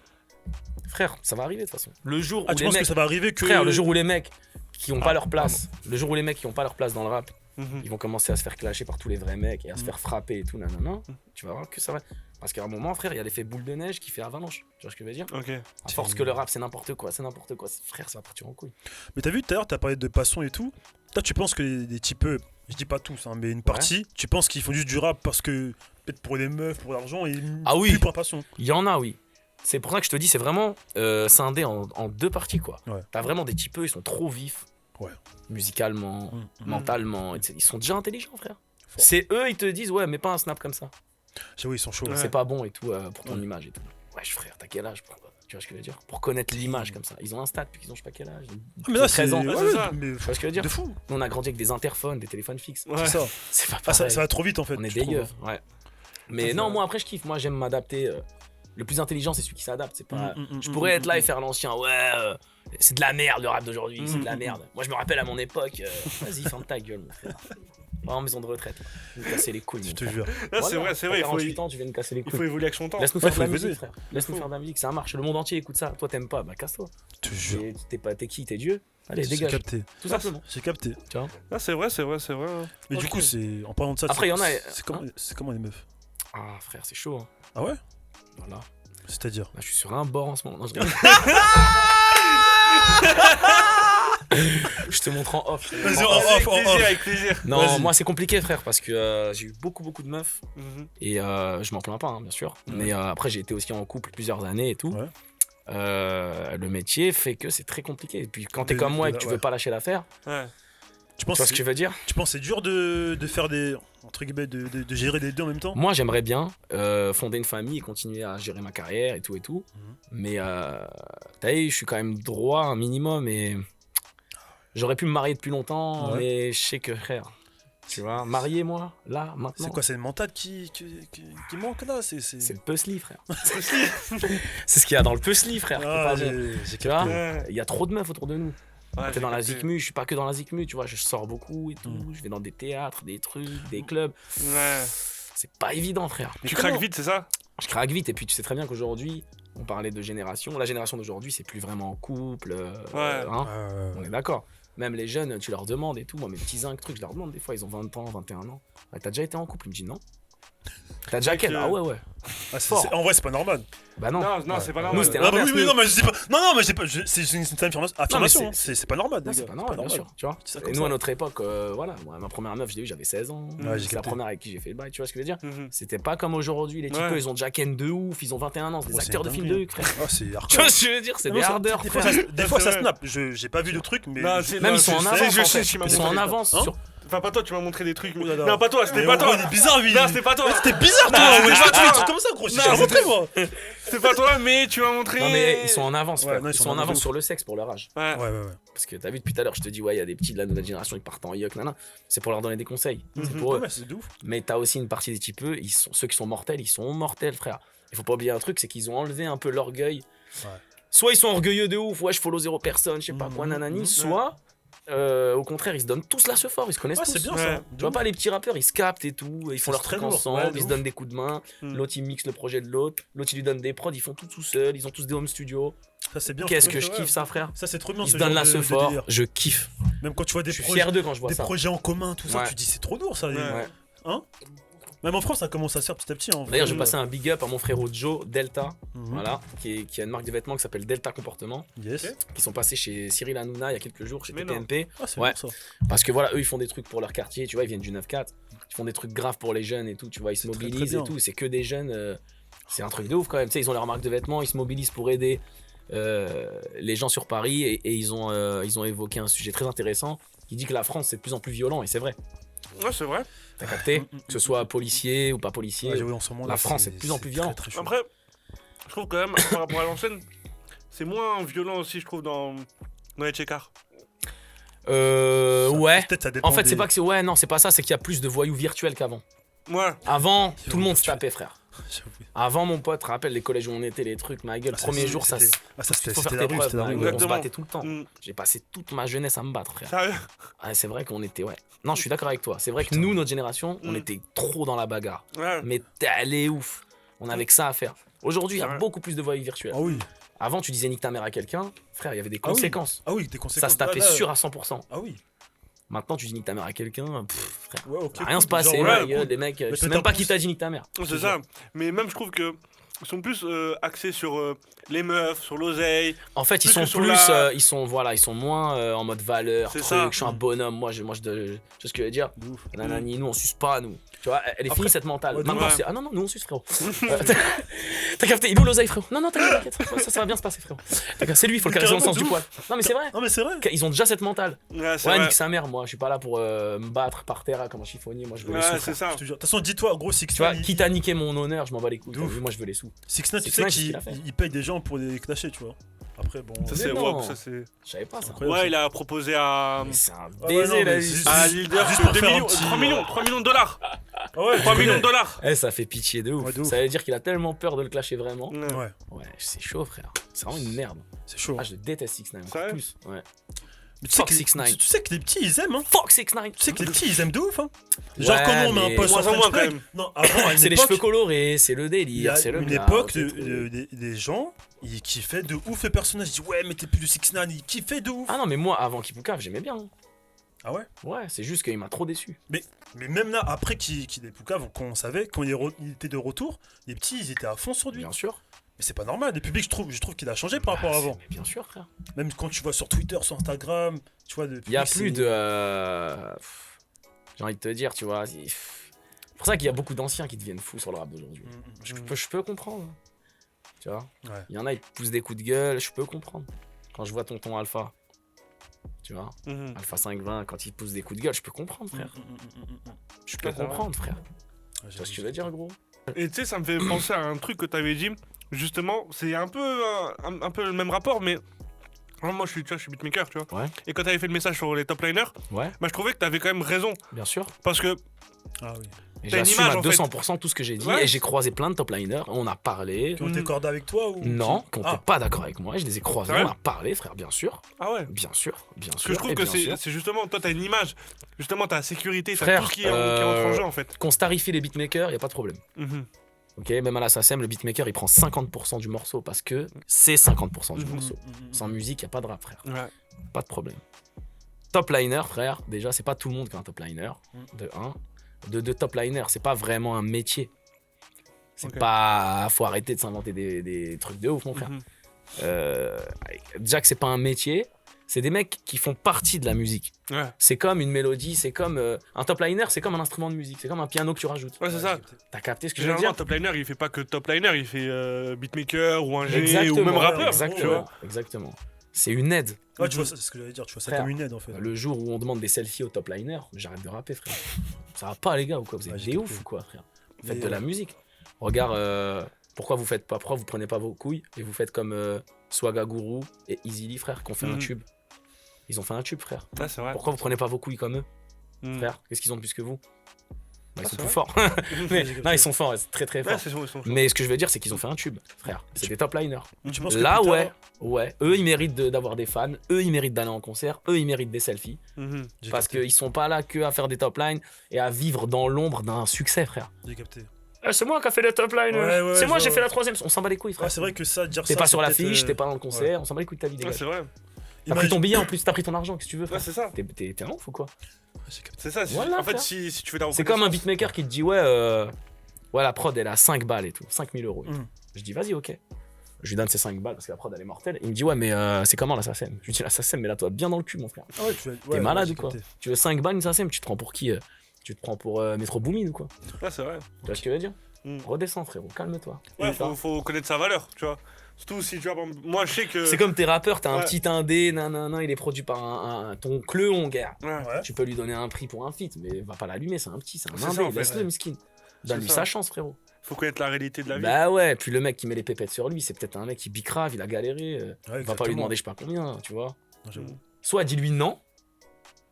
Frère, ça va arriver de toute façon. Le jour Ah, où tu les penses que mecs. ça va arriver que. Frère, le jour où les mecs qui ont Ah, pas leur place, le jour où les mecs qui ont pas leur place dans le rap, Mhm. ils vont commencer à se faire clasher par tous les vrais mecs et à se faire frapper et tout, nanana, tu vas voir que ça va. Parce qu'à un moment, frère, il y a l'effet boule de neige qui fait avalanche. Tu vois ce que je veux dire? Ok. À force que le rap c'est n'importe quoi, frère, ça va partir en couille. Mais t'as vu tout à l'heure, t'as parlé de passion et tout. Toi, tu penses que des types, je dis pas tous, hein, mais une partie, tu penses qu'ils font juste du rap parce que peut-être pour les meufs, pour l'argent et Ah oui. plus pour la passion. Il y en a, oui. C'est pour ça que je te dis, c'est vraiment scindé en deux parties, quoi. Ouais. T'as vraiment des typeux, ils sont trop vifs. Ouais. Musicalement, Mm. mentalement, etc. Ils sont déjà intelligents, frère. Fort. C'est eux, ils te disent, ouais, mais pas un snap comme ça. J'avoue, ils sont chauds. Ouais. C'est pas bon et tout pour ton Ouais. image et tout. Wesh, frère, t'as quel âge tu vois ce que je veux dire? Pour connaître l'image comme ça. Ils ont un stat depuis qu'ils ont je sais pas quel âge. Ah, mais là, c'est 13 ans. Ouais, ouais, c'est ça. mais Tu vois ce que je veux dire? de fou. Nous, on a grandi avec des interphones, des téléphones fixes. Ouais. C'est ça. C'est pas Ah, ça, pareil. ça va trop vite en fait. On est je des trouve. yeux, ouais. Mais Ah, non, ça- moi après je kiffe. Moi j'aime m'adapter. Le plus intelligent c'est celui qui s'adapte. C'est pas. Je mm, pourrais mm, être là et mm. faire l'ancien. Ouais, c'est de la merde le rap d'aujourd'hui. C'est de la Mm, merde. Moi je me rappelle à mon époque. Vas-y, ferme ta gueule, mon frère. Va en maison de retraite. Là. Vous me casser les couilles. Je mon te frère. jure. Ah, c'est Voilà, vrai, t'as il 48 ans, tu viens de casser les faut couilles. évoluer avec son temps. Laisse-nous Ouais, faire de la faut musique, évoluer. frère. Laisse-nous faire de la musique, ça marche. Le monde entier écoute ça. Toi t'aimes pas, bah casse-toi. Je te jure. T'es qui? T'es Dieu? Allez, J'ai dégage. capté. Tout simplement. J'ai capté. Ah, c'est vrai. Mais du Ok. coup, c'est en parlant de ça. Après, c'est- y en a, C'est comment les meufs? Ah frère, c'est chaud. Hein. Ah ouais? Voilà. C'est-à-dire? Là, je suis sur un bord en ce moment. Non, je rigole. Je te montre en off. Vas-y, Oh, en avec off, en plaisir, off. avec plaisir. Non, Vas-y. moi c'est compliqué, frère, parce que j'ai eu beaucoup de meufs Mhm. et je m'en plains pas, hein, bien sûr. Mais après, j'ai été aussi en couple plusieurs années et tout. Ouais. Le métier fait que c'est très compliqué. Et puis quand t'es De- comme moi et de- que tu ouais. veux pas lâcher l'affaire, Ouais. Tu tu vois penses ce que je veux dire? tu penses que c'est dur de faire des. Entre guillemets, de gérer les deux en même temps? Moi, j'aimerais bien fonder une famille et continuer à gérer ma carrière et tout et tout. Mhm. Mais t'as vu, je suis quand même droit un minimum et j'aurais pu me marier depuis longtemps, Ouais. mais je sais que frère, tu vois, marié moi, là, maintenant. C'est quoi? C'est le mental qui manque là? C'est. C'est le puzzle, frère. C'est ce qu'il y a dans le puzzle, frère. je peux Ah, pas dire. j'ai Tu vois, capté. Ouais. il y a trop de meufs autour de nous. Ouais, T'es j'ai dans la capté. Zikmu, je suis pas que dans la Zikmu, tu vois, je sors beaucoup et tout, Mm. je vais dans des théâtres, des trucs, des clubs. Ouais. C'est pas évident, frère. Tu comment- craques vite, c'est ça? Je craque vite et puis tu sais très bien qu'aujourd'hui, on parlait de génération. La génération d'aujourd'hui, c'est plus vraiment en couple. Ouais. Hein, on est d'accord. Même les jeunes, tu leur demandes et tout. Moi, mes petits zincs, trucs, je leur demande des fois, ils ont 20 ans, 21 ans. Ouais, t'as déjà été en couple? Ils me disent non. T'as déjà quel? Ah ouais. Ah, Fort. en vrai, c'est pas normal. Bah non. Non, c'est pas normal. Nous, c'était Ah bah l'inverse, oui, oui, nous. non, mais je dis pas. Non, mais c'est une affirmation. hein. c'est- C'est pas normal, Non, les c'est gars. pas normal, bien sûr, tu vois. C'est ça Et comme nous, ça. à notre époque, voilà, moi, ma première meuf, je l'ai eue, j'avais 16 ans. Ouais, j'ai c'est la capté. première avec qui j'ai fait le bail, tu vois ce que je veux dire? Mhm. C'était pas comme aujourd'hui, les types, Ouais. ils ont déjà ken de ouf, ils ont 21 ans, c'est des Ouais, c'est acteurs de films de dingue. Huck, frère. Ah, c'est Tu hardcore. vois ce que je veux dire? C'est Non, des ça- hardeurs, Des fois, frère. des fois, ça c'est snap. J'ai pas vu le truc, mais. Non, je- c'est- Même non, ils sont en je sais, avance, je en sais, fait. tu m'as Ils sont montré en des- avance Hein sur... Enfin, pas toi, tu m'as montré des trucs. Oh là là. Non, pas toi, c'était Mais pas en gros, toi. il est bizarre, lui. Non, c'était pas toi. C'était bizarre, toi. Non, Ouais, je c'était fais pas des toi. trucs comme ça, gros. Non, J'ai montré, moi. C'était pas toi, mais tu m'as montré. Non mais ils sont en avance, Ouais, frère. non, Ils sont en avance sur le sexe pour leur âge. Ouais. Ouais. Parce que t'as vu depuis tout à l'heure, je te dis, ouais, il y a des petits de la nouvelle génération, ils partent en yuck, nana. C'est pour leur donner des conseils. C'est pour eux. Ouais, c'est de ouf. Mais t'as aussi une partie des types, ceux qui sont mortels, ils sont mortels, frère. Il faut pas oublier un truc, c'est qu'ils ont enlevé un peu l'orgueil. Ouais. Soit ils sont orgueilleux de ouf, ouais, je follow 0 personne, je sais pas quoi, nanani. Soit, au contraire, ils se donnent tous la ce fort, ils se connaissent Ouais, tous. c'est bien Ouais. ça. Tu vois pas les petits rappeurs, ils se captent et tout, ils font C'est leur truc très lourd. ensemble, Ouais, de ils se ouf. donnent des coups de main, Mm. l'autre il mixe le projet de l'autre, l'autre il lui donne des prods, ils font tout seuls, ils ont tous des home studios. Ça, c'est bien. Qu'est-ce je que trouve. je kiffe ça, frère. Ça, c'est trop bien. Ils se ce donnent genre la de ce fort, délire. je kiffe. Même quand tu vois Je des suis projets, fier d'eux quand je vois des ça. projets en commun, tout ça, Ouais. tu dis c'est trop lourd ça. Ouais. Hein? Même en France, ça commence à se faire petit à petit. Hein. D'ailleurs, je vais passer un big up à mon frérot Joe Delta, Mhm. voilà, qui a une marque de vêtements qui s'appelle Delta Comportement, Yes. Ok. qui sont passés chez Cyril Hanouna il y a quelques jours, chez Mais non. TPMP. Ah, c'est Ouais. bon ça. Parce que voilà, eux, ils font des trucs pour leur quartier, tu vois, ils viennent du 9-4. Ils font des trucs graves pour les jeunes et tout, tu vois, ils se C'est très, mobilisent très et bien. tout. C'est que des jeunes, c'est un truc de ouf quand même. Tu sais, ils ont leur marque de vêtements, ils se mobilisent pour aider les gens sur Paris et ils ont évoqué un sujet très intéressant qui dit que la France, c'est de plus en plus violent et c'est vrai. Ouais, c'est vrai. T'as capté? Que ce soit policier ou pas policier. Ouais, j'avoue, en ce moment, la là, France est de plus en plus très, violente. très chaud. Après, je trouve quand même, par rapport à l'ancienne, c'est moins violent aussi, je trouve, dans les checkars. Ouais. Peut-être ça dépend. En fait, c'est des- pas que c'est. Ouais, non, c'est pas ça, c'est qu'il y a plus de voyous virtuels qu'avant. Ouais. Avant, tout le monde se virtuels. tapait, frère. J'avoue. Avant, mon pote, rappelle les collèges où on était, les trucs, ma gueule, Ah, ça, premier c'était- jour, ça. c'était- Ah, ça, c'était Faut faire c'était tes la rue, preuves, c'était la ma rue. gueule, on se Exactement. battait tout le temps. Mm. J'ai passé toute ma jeunesse à me battre, frère. Sérieux. Ah, c'est vrai qu'on était, ouais. Non, je suis d'accord avec toi. C'est vrai que Putain. nous, notre génération, on Mm. était trop dans la bagarre. Ouais. Mais t'es ouf. On avait que ça à faire. Aujourd'hui, il y a Ouais. beaucoup plus de voyous virtuels. Ah oui. Avant, tu disais nique ta mère à quelqu'un, frère, il y avait des Ah oui. conséquences. Ah oui, des Ça conséquences. se tapait Là, là. sûr à 100%. Ah oui. Maintenant, tu dis nique ta mère à quelqu'un, frère. Ouais, ok. Ça va rien cool. se passer, Genre, ma ouais, gueule, cool. les mecs. Je sais peut-être même un pas qui pouce. t'a dit nique ta mère. C'est ça. Mais même, je trouve que ils sont plus axés sur les meufs, sur l'oseille. En fait, ils Plus sont que sur plus, la- ils sont moins en mode valeur, C'est truc, ça. je suis un bonhomme, tu vois ce que je veux dire. De ouf. Nanani, nous on suce pas, nous. Tu vois, elle est Après- finie cette mentale. Ouais, de Maintenant ouf. c'est, ah non, nous on suce, frérot. T'as capté, il est où l'oseille, frérot? Non, t'inquiète, ça va bien se passer, frérot. C'est lui, il faut le caresser dans le sens du poil. Non, mais c'est vrai. Non, mais c'est vrai. Ils ont déjà cette mentale. Ouais, c'est Ouais, vrai. nique sa mère, moi, je suis pas là pour me battre par terre comme un chiffonnier, moi je veux les Ouais, sous. c'est frère. ça. Je te jure. De toute façon, dis-toi, gros, Tu vois, 6ix9ine, quitte à niquer mon honneur, je m'en bats les couilles. De t'as ouf. vu, moi je veux les sous. 6ix9ine, tu 6ix9ine, sais c'est ce qu'il qu'il a fait. il paye des gens pour les clasher, tu vois. Après, bon. Ça, Mais c'est non. wow, ça, c'est. Je savais pas ça. Incroyable. Ouais, il a proposé à. Mais c'est un ouais, non, baiser mais la c'est vie. juste- À Leader juste que pour 2 faire un millions, petit- 3 millions de dollars. Ah ouais, 3 je millions de connais. dollars. Eh, ça fait pitié de ouf. Ouais, de ouf. Ça veut dire qu'il a tellement peur de le clasher vraiment. Ouais. Ouais, Ouais, c'est chaud, frère. C'est vraiment une merde. c'est chaud. Ah, je déteste 6ix9ine encore Sérieux plus. Ouais. Mais tu sais fuck que les- 6ix9ine. tu sais que les petits, ils aiment, hein. Fuck 6ix9ine. Tu sais que les petits, ils aiment de ouf, hein. Genre, Ouais, quand on met mais- un post Moins sur en moins, French quand Break. même. Non, avant, à une C'est les époque, cheveux colorés, c'est le il y délire, a c'est le une blague, époque c'est tout. des gens ils kiffaient de ouf le personnage. Ils disent ouais, mais t'es plus de 6ix9ine, ils kiffaient de ouf. Ah non, mais moi, avant Kipoucave, j'aimais bien. Hein. Ah ouais. Ouais, c'est juste qu'il m'a trop déçu. Mais même là, après qu'il est Poucave, quand on savait, quand il était de retour, les petits, ils étaient à fond sur lui. Bien sûr. Mais c'est pas normal. Le public, je trouve qu'il a changé par rapport à avant. Mais bien sûr, frère. Même quand tu vois sur Twitter, sur Instagram, tu vois, Il y a plus de. J'ai envie de te dire, tu vois. C'est pour ça qu'il y a beaucoup d'anciens qui deviennent fous sur le rap d'aujourd'hui. Je peux comprendre. hein. Tu vois. Ouais. Il y en a, ils te poussent des coups de gueule, je peux comprendre. Quand je vois tonton Alpha, tu vois, Mhm. Alpha 520, quand il pousse des coups de gueule, je peux comprendre, frère. Je peux Ouais, c'est vrai. comprendre, frère. Tu vois ce que je veux dire, gros? Et tu sais, ça me fait penser à un truc que t'avais dit. Justement, c'est un peu le même rapport, mais moi je suis beatmaker, tu vois. Ouais. Et quand t'avais fait le message sur les top liners, Ouais, bah, je trouvais que t'avais quand même raison. bien sûr. Parce que Ah oui. Et T'as une j'assume image, à en fait. 200% tout ce que j'ai dit. Ouais. Et j'ai croisé plein de top liners. On a parlé. Qui ont été cordés avec toi ou Non, qui Ah. n'étaient pas d'accord avec moi. Je les ai croisés. Sérieux On a parlé, frère, bien sûr. ah ouais. Bien sûr, bien Parce sûr. que je trouve et que bien sûr. c'est justement, toi t'as une image, justement t'as la sécurité, t'as Frère, tout ce qui est entre en jeu en fait. Qu'on starifie les beatmakers, il n'y a pas de problème. Mhm. Ok, même à la SACEM, le beatmaker il prend 50% du morceau parce que c'est 50% du Mhm. morceau. Sans musique, il n'y a pas de rap, frère. Ouais. Pas de problème. Top liner, frère, déjà, c'est pas tout le monde qui a un top liner. De 1. De 2, top liner, c'est pas vraiment un métier. C'est Ok. pas. Faut arrêter de s'inventer des trucs de ouf, mon frère. Mhm. Déjà que c'est pas un métier, c'est des mecs qui font partie de la musique. Ouais. C'est comme une mélodie, c'est comme. Un top liner, c'est comme un instrument de musique, c'est comme un piano que tu rajoutes. Ouais, c'est ça. T'as capté ce que je veux Généralement, dire? top liner, il fait pas que top liner, il fait beatmaker ou ingé Exactement, ou même rappeur. Exactement, tu vois. exactement. C'est une aide. Ouais, tu vois, c'est ce que j'allais dire, tu vois, ça Frère. comme une aide en fait. Le jour où on demande des selfies au top liner, j'arrête de rapper, frère. Ça va pas, les gars, ou quoi? Vous êtes Ouais, j'ai des capté. ouf ou quoi, frère? Vous faites Mais, de la musique. Regarde, pourquoi vous prenez pas vos couilles et vous faites comme Swaga Guru et Easily, frère, qui ont fait un Mhm. tube. Ils ont fait un tube, frère. Ouais, c'est vrai. Pourquoi vous prenez pas vos couilles comme eux, Mhm. frère? Qu'est-ce qu'ils ont de plus que vous? Bah, ils Ah, sont c'est plus vrai. forts. Mais, non, ils sont forts, c'est très très Ouais, fort. c'est son. Mais ce que je veux dire, c'est qu'ils ont fait un tube, frère. C'est des top liners. tu penses que Là, plus tard, ouais, ouais. Eux, ils méritent d'avoir des fans. Eux, ils méritent d'aller en concert. Eux, ils méritent des selfies. Mhm. j'ai Parce capté, qu'ils sont pas là que à faire des top lines et à vivre dans l'ombre d'un succès, frère. j'ai capté. C'est moi qui a fait le top line. Ouais, C'est moi, je j'ai vois. fait la 3ème. On s'en bat les couilles, frère. Ouais, c'est vrai que ça, dire T'es ça. pas c'est sur peut-être, l'affiche, t'es pas dans le concert, on s'en bat les couilles de ta vie, Ouais, dégage. c'est vrai. T'as pris ton billet en plus, t'as pris ton argent, qu'est-ce que tu veux, Ouais, frère? c'est ça. T'es un ouf ou quoi? C'est ça. Voilà, En fait, frère. si tu fais la C'est comme un reconnaissance- beatmaker qui te dit, ouais, la prod elle a 5 balles et tout, 5000 euros. et tout. Je dis, vas-y, ok. Je lui donne ses 5 balles parce que la prod elle est mortelle. Il me dit, ouais, mais c'est comment la SACEM? Je lui dis, la SACEM, mais là, toi, bien dans le cul, mon frère. Ah ouais, tu T'es malade ou quoi? Tu veux 5 balles une SACEM? Tu te prends pour qui? Tu te prends pour Metro Boomin ou quoi? Ouais, c'est vrai. Tu vois ce que je veux dire? Mm. Redescends, frérot, calme-toi. Ouais, faut connaître sa valeur, tu vois. Surtout si tu vois, par exemple, moi je sais que. C'est comme tes rappeurs, t'as un Ouais. petit indé, nanana, il est produit par ton cléon, gars. Ouais. Ouais. Tu peux lui donner un prix pour un feat, mais va pas l'allumer, c'est un petit, c'est un C'est ça, indé, en fait, laisse-le, ouais. miskin. Donne-lui ça. sa chance, frérot. Faut connaître la réalité de la vie. Bah ouais, puis le mec qui met les pépettes sur lui, c'est peut-être un mec qui bicrave, il a galéré. Ouais, Va pas lui demander je sais pas combien, tu vois. Non, j'avoue. Soit dis-lui non,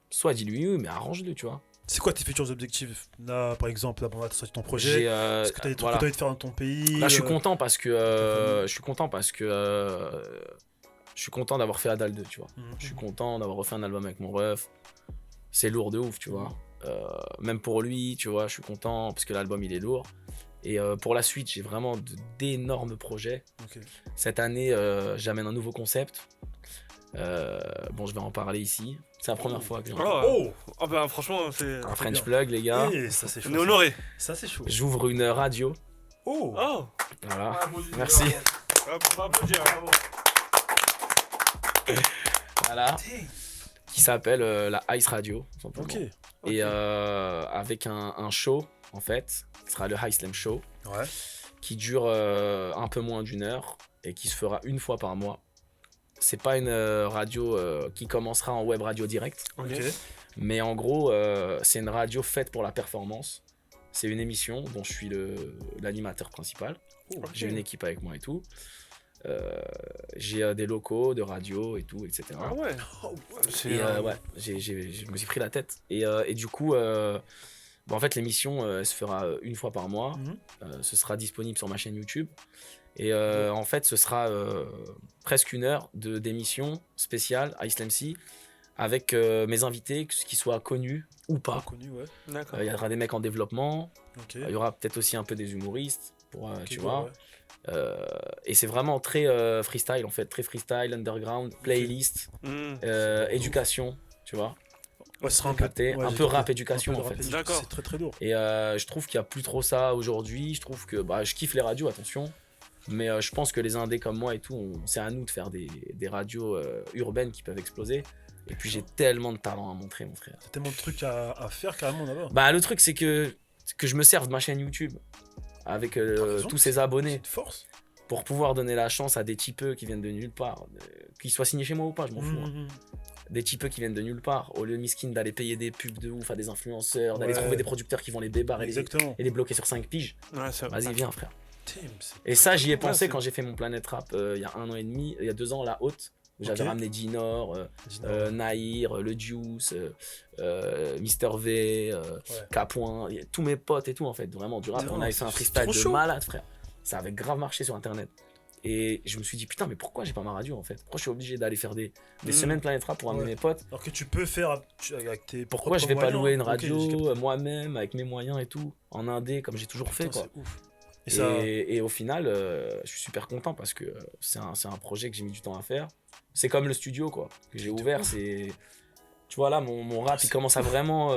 soit dis-lui oui, mais arrange-le, tu vois. C'est quoi tes futurs objectifs? Là, par exemple, là, bon, là, t'as sorti ton J'ai, projet. Est-ce que t'as des trucs voilà. que t'as envie de faire dans ton pays? Là, je suis euh, content parce que famille. je suis content d'avoir fait Adal 2, tu vois. Mhm. Je suis content d'avoir refait un album avec mon ref. C'est lourd de ouf, tu vois. Même pour lui, tu vois, je suis content parce que l'album il est lourd. Et pour la suite, j'ai vraiment d'énormes projets. Ok. Cette année, j'amène un nouveau concept. Bon, je vais en parler ici. C'est la première fois que j'en parle. Oh, ah bah franchement, c'est. Un French bien. plug, les gars. Eh, ça c'est chaud. On est honoré. Ça c'est chaud. J'ouvre une radio. Oh. Oh. Voilà. Merci. Hop, on va applaudir. Voilà. Qui s'appelle la Ice Radio. tout simplement. Ok. Et avec un show, en fait, qui sera le High Slam Show, Ouais. qui dure un peu moins d'une heure et qui se fera une fois par mois. C'est pas une radio qui commencera en web radio direct, Ok. mais en gros, c'est une radio faite pour la performance. C'est une émission dont je suis l'animateur principal. Ok. J'ai une équipe avec moi et tout. J'ai des locaux de radio et tout, etc. Ah ouais. C'est. Et ouais, je me suis pris la tête. Et du coup, bah, en fait, l'émission elle se fera une fois par mois. Mhm. Ce sera disponible sur ma chaîne YouTube. Et en fait, ce sera presque une heure d'émission spéciale à Islam C avec mes invités, qu'ils soient connus ou pas. Connu, ouais. D'accord. Il y aura des mecs en développement. Ok. Il y aura peut-être aussi un peu des humoristes, pour, Ok, tu ouais, vois. ouais. Et c'est vraiment très freestyle en fait, très freestyle, underground, playlist, éducation, tu vois. Ouais, ce sera un peu, Capté, ouais, un j'ai peu compris. rap éducation Un peu en de rap fait. éducation, D'accord. C'est très très lourd. Et je trouve qu'il n'y a plus trop ça aujourd'hui. Je trouve que bah, je kiffe les radios, attention. Mais je pense que les indés comme moi et tout, c'est à nous de faire des radios urbaines qui peuvent exploser. Et puis j'ai tellement de talent à montrer, mon frère. T'as tellement de trucs à faire carrément là-bas. Bah le truc c'est que je me serve de ma chaîne YouTube avec raison, tous ces abonnés C'est de force. pour pouvoir donner la chance à des typeux qui viennent de nulle part, qu'ils soient signés chez moi ou pas, je m'en fous. Hein. Mhm. Des typeux qui viennent de nulle part, au lieu miskin d'aller payer des pubs de ouf à des influenceurs, d'aller Ouais. trouver des producteurs qui vont les bébarrer Exactement. et les bloquer sur 5 piges. Ouais, c'est vrai. Vas-y, viens frère. Tim, c'est- Et ça, j'y ai pensé c'est- quand j'ai fait mon Planet Rap il y a 1 an et demi, il y a 2 ans, la haute, où j'avais Ok. ramené Dinor, Dis-nous. Naïr, le Juice, Mister V, K. Tous mes potes et tout en fait, vraiment du rap. C'est On vrai, avait fait un c'est freestyle trop de chaud. malade, frère. Ça avait grave marché sur internet. Et je me suis dit, putain, mais pourquoi j'ai pas ma radio en fait? Pourquoi je suis obligé d'aller faire des semaines Planet Rap pour amener Ouais. mes potes? Alors que tu peux faire avec tes. Pourquoi je vais pas moyens. louer une Ok, radio j'ai capté. moi-même avec mes moyens et tout, en indé comme j'ai toujours fait Putain, quoi. c'est ouf. Et Et, ça. et au final, je suis super content parce que c'est un projet que j'ai mis du temps à faire. C'est comme le studio quoi, que j'ai ouvert. C'est, tu vois là, mon rap il C'est commence à vraiment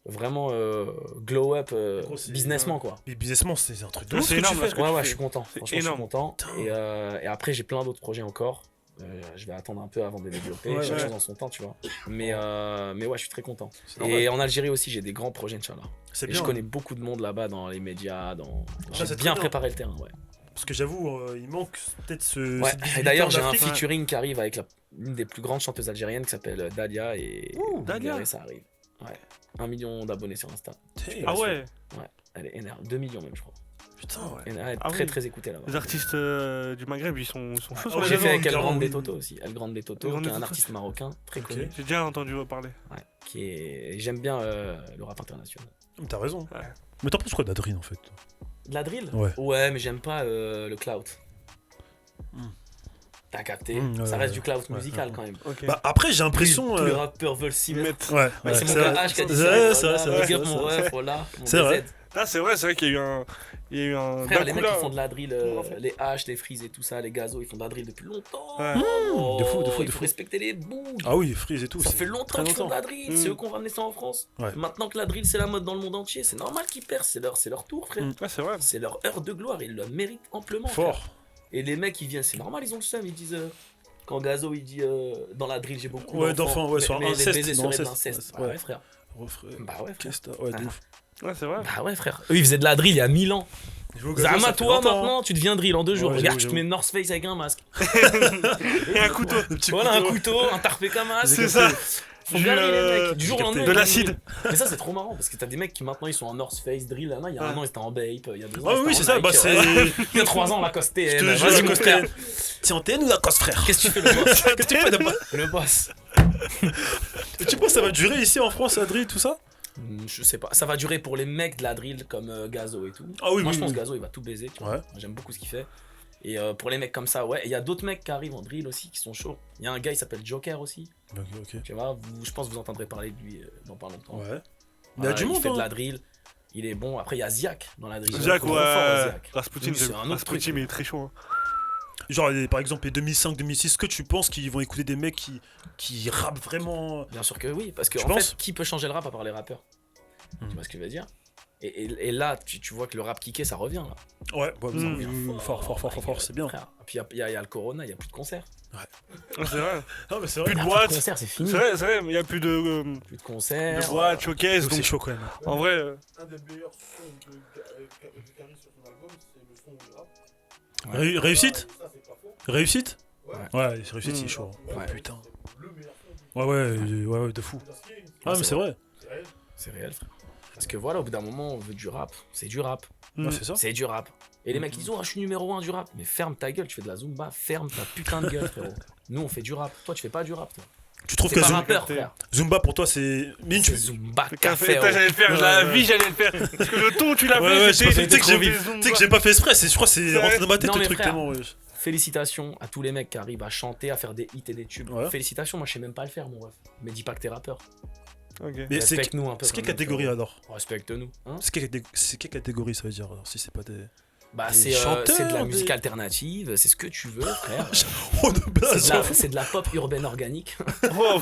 glow up Gros, c'est- businessment quoi. Mais businessment, c'est un truc de Ouais, ouf. c'est ce que tu énorme, là, fais. ce que Ouais tu ouais, fais. je suis content. C'est Franchement, je suis énorme. content. Putain. Et après j'ai plein d'autres projets encore. Je vais attendre un peu avant de les développer. Ouais, Chaque ouais. chose en son temps, tu vois. Mais ouais, je suis très content. C'est normal. Et en Algérie aussi, j'ai des grands projets, Inch'Allah. C'est Et bien. je connais beaucoup de monde là-bas dans les médias. J'ai c'est bien très bien. préparé le terrain, ouais. Parce que j'avoue, il manque peut-être ce. Ouais, cette et visibilité d'ailleurs, en j'ai un Afrique. featuring qui arrive avec l'une des plus grandes chanteuses algériennes qui s'appelle Dalia. Et Ouh, vous Dalia. verrez, ça arrive. Ouais. 1 million d'abonnés sur Insta. Damn. Ah ouais. Elle est énerve. 2 millions même, je crois. Putain. Ah ouais. Elle est Ah très oui. très écoutée là-bas. Les artistes du Maghreb, ils sont chauds sur Ouais, les J'ai non, fait avec El clairement, Grande oui. Toto aussi. El Grande Toto, El Grande qui est un Toto. artiste marocain très Ok. connu. J'ai déjà entendu parler. Ouais, et j'aime bien le rap international. Mais t'as raison. Ouais. Mais t'en penses quoi d'Adrien en fait? De la drill? Ouais. Mais j'aime pas le clout. Hmm. T'as capté? Ouais, Ça reste ouais. du clout Ouais, musical ouais. quand même. Ok. Bah après, j'ai l'impression. Tous les rappeurs veulent s'y mettre. Ouais, Ouais, c'est mon c'est gars vrai. H qui a dit C'est ça. vrai, voilà. c'est vrai, c'est vrai, Big up c'est mon vrai. ref, voilà. Mon C'est vrai. BZ. Là, c'est vrai qu'il y a eu un. Il y a eu un. Frère, d'un les coup, mecs là, qui font de la drill, on l'a fait. les haches, les frises et tout ça, les gazos, ils font de la drill depuis longtemps. Ouais. Oh, de fou, de fou, de il faut fou. respecter les bougs. Ah oui, Freeze et tout. Ça c'est fait longtemps très qu'ils font de longtemps. la drill, Mm. c'est eux qui ont ramené ça en France. Ouais. Maintenant que la drill c'est la mode dans le monde entier, c'est normal qu'ils perdent, c'est leur tour, frère. Mm. Ouais, c'est vrai. C'est leur heure de gloire, ils le méritent amplement. frère. Fort. Et les mecs ils viennent, c'est normal, ils ont le seum, ils disent. Quand Gazo il dit dans la drill j'ai beaucoup Ouais, d'enfants, ouais, sur mais les inceste, baisers dans seraient de inceste, l'inceste. ouais. Bah ouais frère. Refrais. Bah ouais frère. Qu'est-ce que t'as- Ouais, de Ah. ouf. Ouais, c'est vrai. Bah ouais frère. Eux ils faisaient de la drill il y a 1000 ans. Niveau gazo, ça Zama fait toi longtemps, hein. maintenant tu deviens drill en 2 jours. Ouais, Regarde j'avoue, tu te mets North Face avec un masque. Et un couteau. Le petit Voilà un couteau. couteau, un tarpé comme masque. C'est ça. Faut bien les mecs. Du jour au j'ai lendemain. capté. De ils l'acide. ont- Mais ça, c'est trop marrant parce que t'as des mecs qui maintenant ils sont en North Face drill. Là, il y a un an, ils étaient en Bape. Il y a 2 ans, Ah ils oui, étaient c'est en ça, bah Nike. c'est. Il y a 3 ans, Lacoste TN. Je te jure, Vas-y, mon Lacoste frère. TN. Tiens, t'es nous Lacoste, frère. Qu'est-ce que tu fais, le boss? Qu'est-ce que tu fais de pas Le boss. Tu penses que ça va durer ici en France, la drill, tout ça? Je sais pas. Ça va durer pour les mecs de la drill comme Gazo et tout. Ah oui, Moi, oui, je pense oui. que Gazo, il va tout baiser. Tu vois. Ouais. Moi, j'aime beaucoup ce qu'il fait. Et pour les mecs comme ça, ouais. Il y a d'autres mecs qui arrivent en drill aussi qui sont chauds. Il y a un gars, il s'appelle Joker aussi. Ok, ok. Tu vois, je pense que vous entendrez parler de lui dans pas longtemps. Ouais. Il y a du Il monde, fait de hein. la drill. Il est bon. Après, il y a Ziak dans la drill. Jack, Trop fort, ouais. Ziak. Rasputin, Lui, c'est un autre Rasputin, truc. mais il est très chaud. hein. Genre, par exemple, les 2005-2006, est-ce que tu penses qu'ils vont écouter des mecs qui rappent vraiment. Bien sûr que oui, parce que Tu en penses fait, qui peut changer le rap à part les rappeurs? Hmm. Tu vois ce que je veux dire? Et là, tu vois que le rap kické, ça revient là. Ouais, ouais, Mm. fort, c'est bien. Frère. Puis il y a le Corona, il y a plus de concerts. Ouais, c'est vrai. Non, mais c'est Plus vrai. de Il y a boîtes. plus de concerts, c'est fini. C'est vrai, il y a plus de Plus de concerts. boîtes, showcase. C'est Donc, chaud quand même. en vrai, Un des meilleurs sons de Caris sur son album, c'est le son du rap. Réussite? Ça, c'est pas faux. Réussite? Ouais. Ouais, réussite, Mm. c'est chaud. Ouais. Putain. Le meilleur son. Ouais, de fou. Parce qu'il y a une- Ah, mais c'est vrai. c'est réel. C'est réel, frère. Parce que voilà, au bout d'un moment, on veut du rap. C'est du rap. Ouais, c'est ça. C'est du rap. Et les mecs ils disent, oh, je suis numéro 1 du rap. Mais ferme ta gueule, tu fais de la Zumba, ferme ta putain de gueule, frérot. Nous, on fait du rap. Toi, tu fais pas du rap, toi. Tu trouves T'es que pas Zumba, rappeur, frère. Zumba pour toi c'est. Mine, C'est tu. Zumba Putain, café. j'allais le faire, Ouais, la ouais. vie j'allais le faire. Parce que le ton tu l'as Ouais, fait, ouais, c'était- tu sais que c'était j'ai trop tu sais que j'ai pas fait exprès, je crois que c'est C'est rentré dans ma tête Non, le mais truc frère. tellement. Ouais. Félicitations à tous les mecs qui arrivent à chanter, à faire des hits et des tubes. Ouais. Félicitations, moi je sais même pas le faire, mon ref. Mais dis pas que t'es rappeur. Ok. Mais c'est Respecte-nous un peu. quelle quand même, catégorie frérot. alors? Respecte-nous. Hein C'est quelle catégorie ça veut dire alors, si c'est pas des. Bah, Des c'est de chanteurs, la des- musique alternative, c'est ce que tu veux, frère. Oh de base! C'est de la pop urbaine organique. Oh,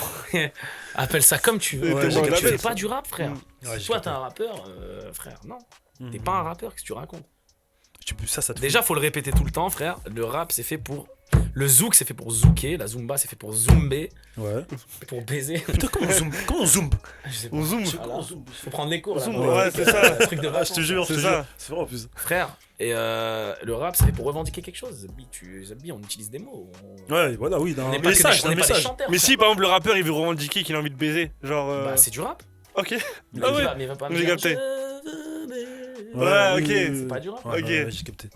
Appelle ça comme tu veux. Ouais, Mais j'ai tu capté. fais pas du rap, frère. Mm. Ouais, j'ai Toi, capté. t'es un rappeur, frère, non. Mhm. T'es pas un rappeur, qu'est-ce que tu racontes? Ça te Déjà, faut le répéter tout le temps, frère. Le rap, c'est fait pour. Le zouk, c'est fait pour zouker. La zumba, c'est fait pour zumber. Ouais. Pour baiser. Putain, comment on zoom? Je sais pas. on zoom. Voilà. Faut prendre les cours là. Zoom, pour ouais, les c'est trucs, ça. trucs de Ah, vacances. je te jure, C'est ça. c'est vrai en plus. Frère, et le rap, c'est fait pour revendiquer quelque chose. Zabbi, on utilise des mots. Ouais, voilà, oui, On un n'est pas, message, on un n'est pas des message. chanteurs. Mais frère. si par exemple le rappeur il veut revendiquer qu'il a envie de baiser, genre. Bah, c'est du rap. Ok. Mais Ah il ouais. va- mais il va pas me J'ai dire, capté. je veux baiser. Ouais, oui, ok. oui, oui. C'est pas du rap. Ouais, Ok. ouais, j'ai capté.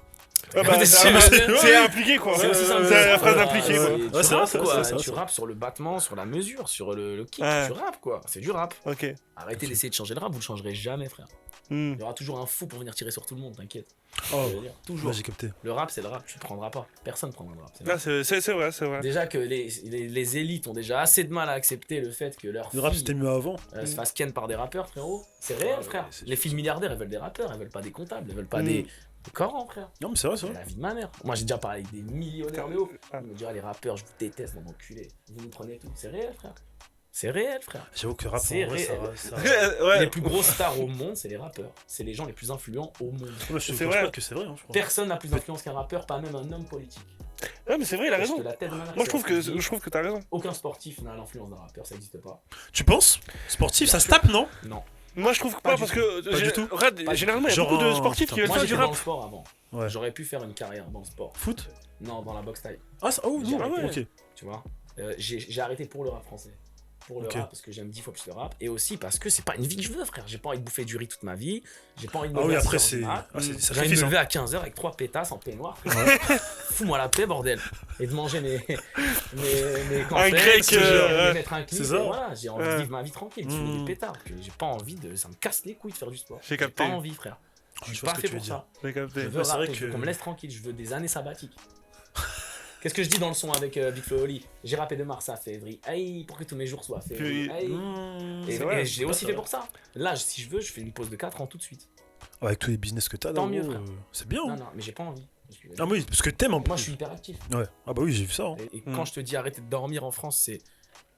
Ouais, bah, T'es c'est sûr c'est impliqué quoi. C'est aussi ça. C'est la phrase Voilà, impliquée c'est- quoi. Tu Ouais, c'est vrai, rappes c'est vrai, quoi. c'est vrai, Tu c'est vrai. rappes sur le battement, sur la mesure, sur le kick. Ouais. Tu rappes quoi. C'est du rap. Ok. Arrêtez d'essayer de changer le rap, vous le changerez jamais, frère. Hmm. Il y aura toujours un fou pour venir tirer sur tout le monde, t'inquiète. Oh, Je veux dire, toujours. là j'ai capté. Le rap, c'est le rap, tu le prendras pas. Personne ne prendra le rap. c'est Là vrai. c'est vrai, c'est vrai. Déjà que les élites ont déjà assez de mal à accepter le fait que leur Le rap fille c'était mieux avant. se fasse ken par des rappeurs, frérot. C'est réel, Ouais, frère. c'est Les filles milliardaires, elles veulent des rappeurs, elles veulent pas des comptables, elles veulent pas Mm. des corans, frère. Non, mais c'est vrai, c'est C'est vrai. la vie de ma mère. Moi, j'ai déjà parlé avec des millionnaires Léo. Ah. Ils me diraient, les rappeurs, je vous déteste, mon enculé. Vous nous prenez tout. C'est réel, frère. C'est réel, frère. J'avoue que rap, C'est en vrai, réel. ça. Les Ouais. plus grosses stars au monde, c'est les rappeurs. C'est les gens les plus influents au monde. Ouais, je C'est pense vrai. pas que c'est vrai, hein, je crois. Personne n'a plus d'influence qu'un rappeur, pas même un homme politique. Ouais, mais c'est vrai, il a Parce raison. que la tête de ma mère, Moi c'est je trouve que t'as raison. aucun sportif n'a l'influence d'un rappeur, ça n'existe pas. Tu penses? Sportif, ça se tape, non? Non. Moi je trouve Pas pas du parce tout. que Pas du tout. regarde, Pas du généralement il y a Genre beaucoup de un- sportifs qui veulent Moi, faire j'étais du dans rap. le sport avant. Ouais. J'aurais pu faire une carrière dans le sport. Foot? Non, dans la boxe taille. Ah, oh non, Ah ouais. ok. Tu vois. J'ai arrêté pour le rap français. Pour le Ok. rap, parce que j'aime 10 fois plus le rap. Et aussi parce que c'est pas une vie que je veux, frère. J'ai pas envie de bouffer du riz toute ma vie. J'ai pas envie de me Ah oui, lever à après 6 heures c'est. du mat. Ah, c'est J'ai envie de sacrifice, me hein. lever à 15h avec 3 pétasses en peignoir. Fous-moi la paix, bordel. Et de manger mes cornflakes, grec, de ouais. mettre un clip. C'est ça. Et voilà, j'ai envie de Ouais. vivre ma vie tranquille, de fumer Mmh. des pétards. Que j'ai pas envie de. Ça me casse les couilles de faire du sport. J'ai Pas capté. envie, frère. Je Je suis vois pas ce que fait tu veux pour dire. ça. J'ai Je capté. veux Ouais, c'est vrai rapper, je veux que- qu'on me laisse tranquille, je veux des années sabbatiques. Qu'est-ce que je dis dans le son avec Big Flo et Oli? J'ai rappé de mars à février. Aïe, pour que tous mes jours soient février. Puis- Aïe. Mmh, Et, c'est et vrai. j'ai aussi C'est fait vrai. pour ça. Là, si je veux, je fais une pause de 4 ans tout de suite. Avec tous les business que t'as, Tant là, mieux, gros, frère. c'est bien. Non, Hein. non, mais j'ai pas envie. Parce que- Ah oui, parce que t'aimes en plus. Moi, je suis hyper actif. Ouais. Ah bah oui, j'ai vu ça. Hein. Et quand je te dis arrêtez de dormir en France, c'est.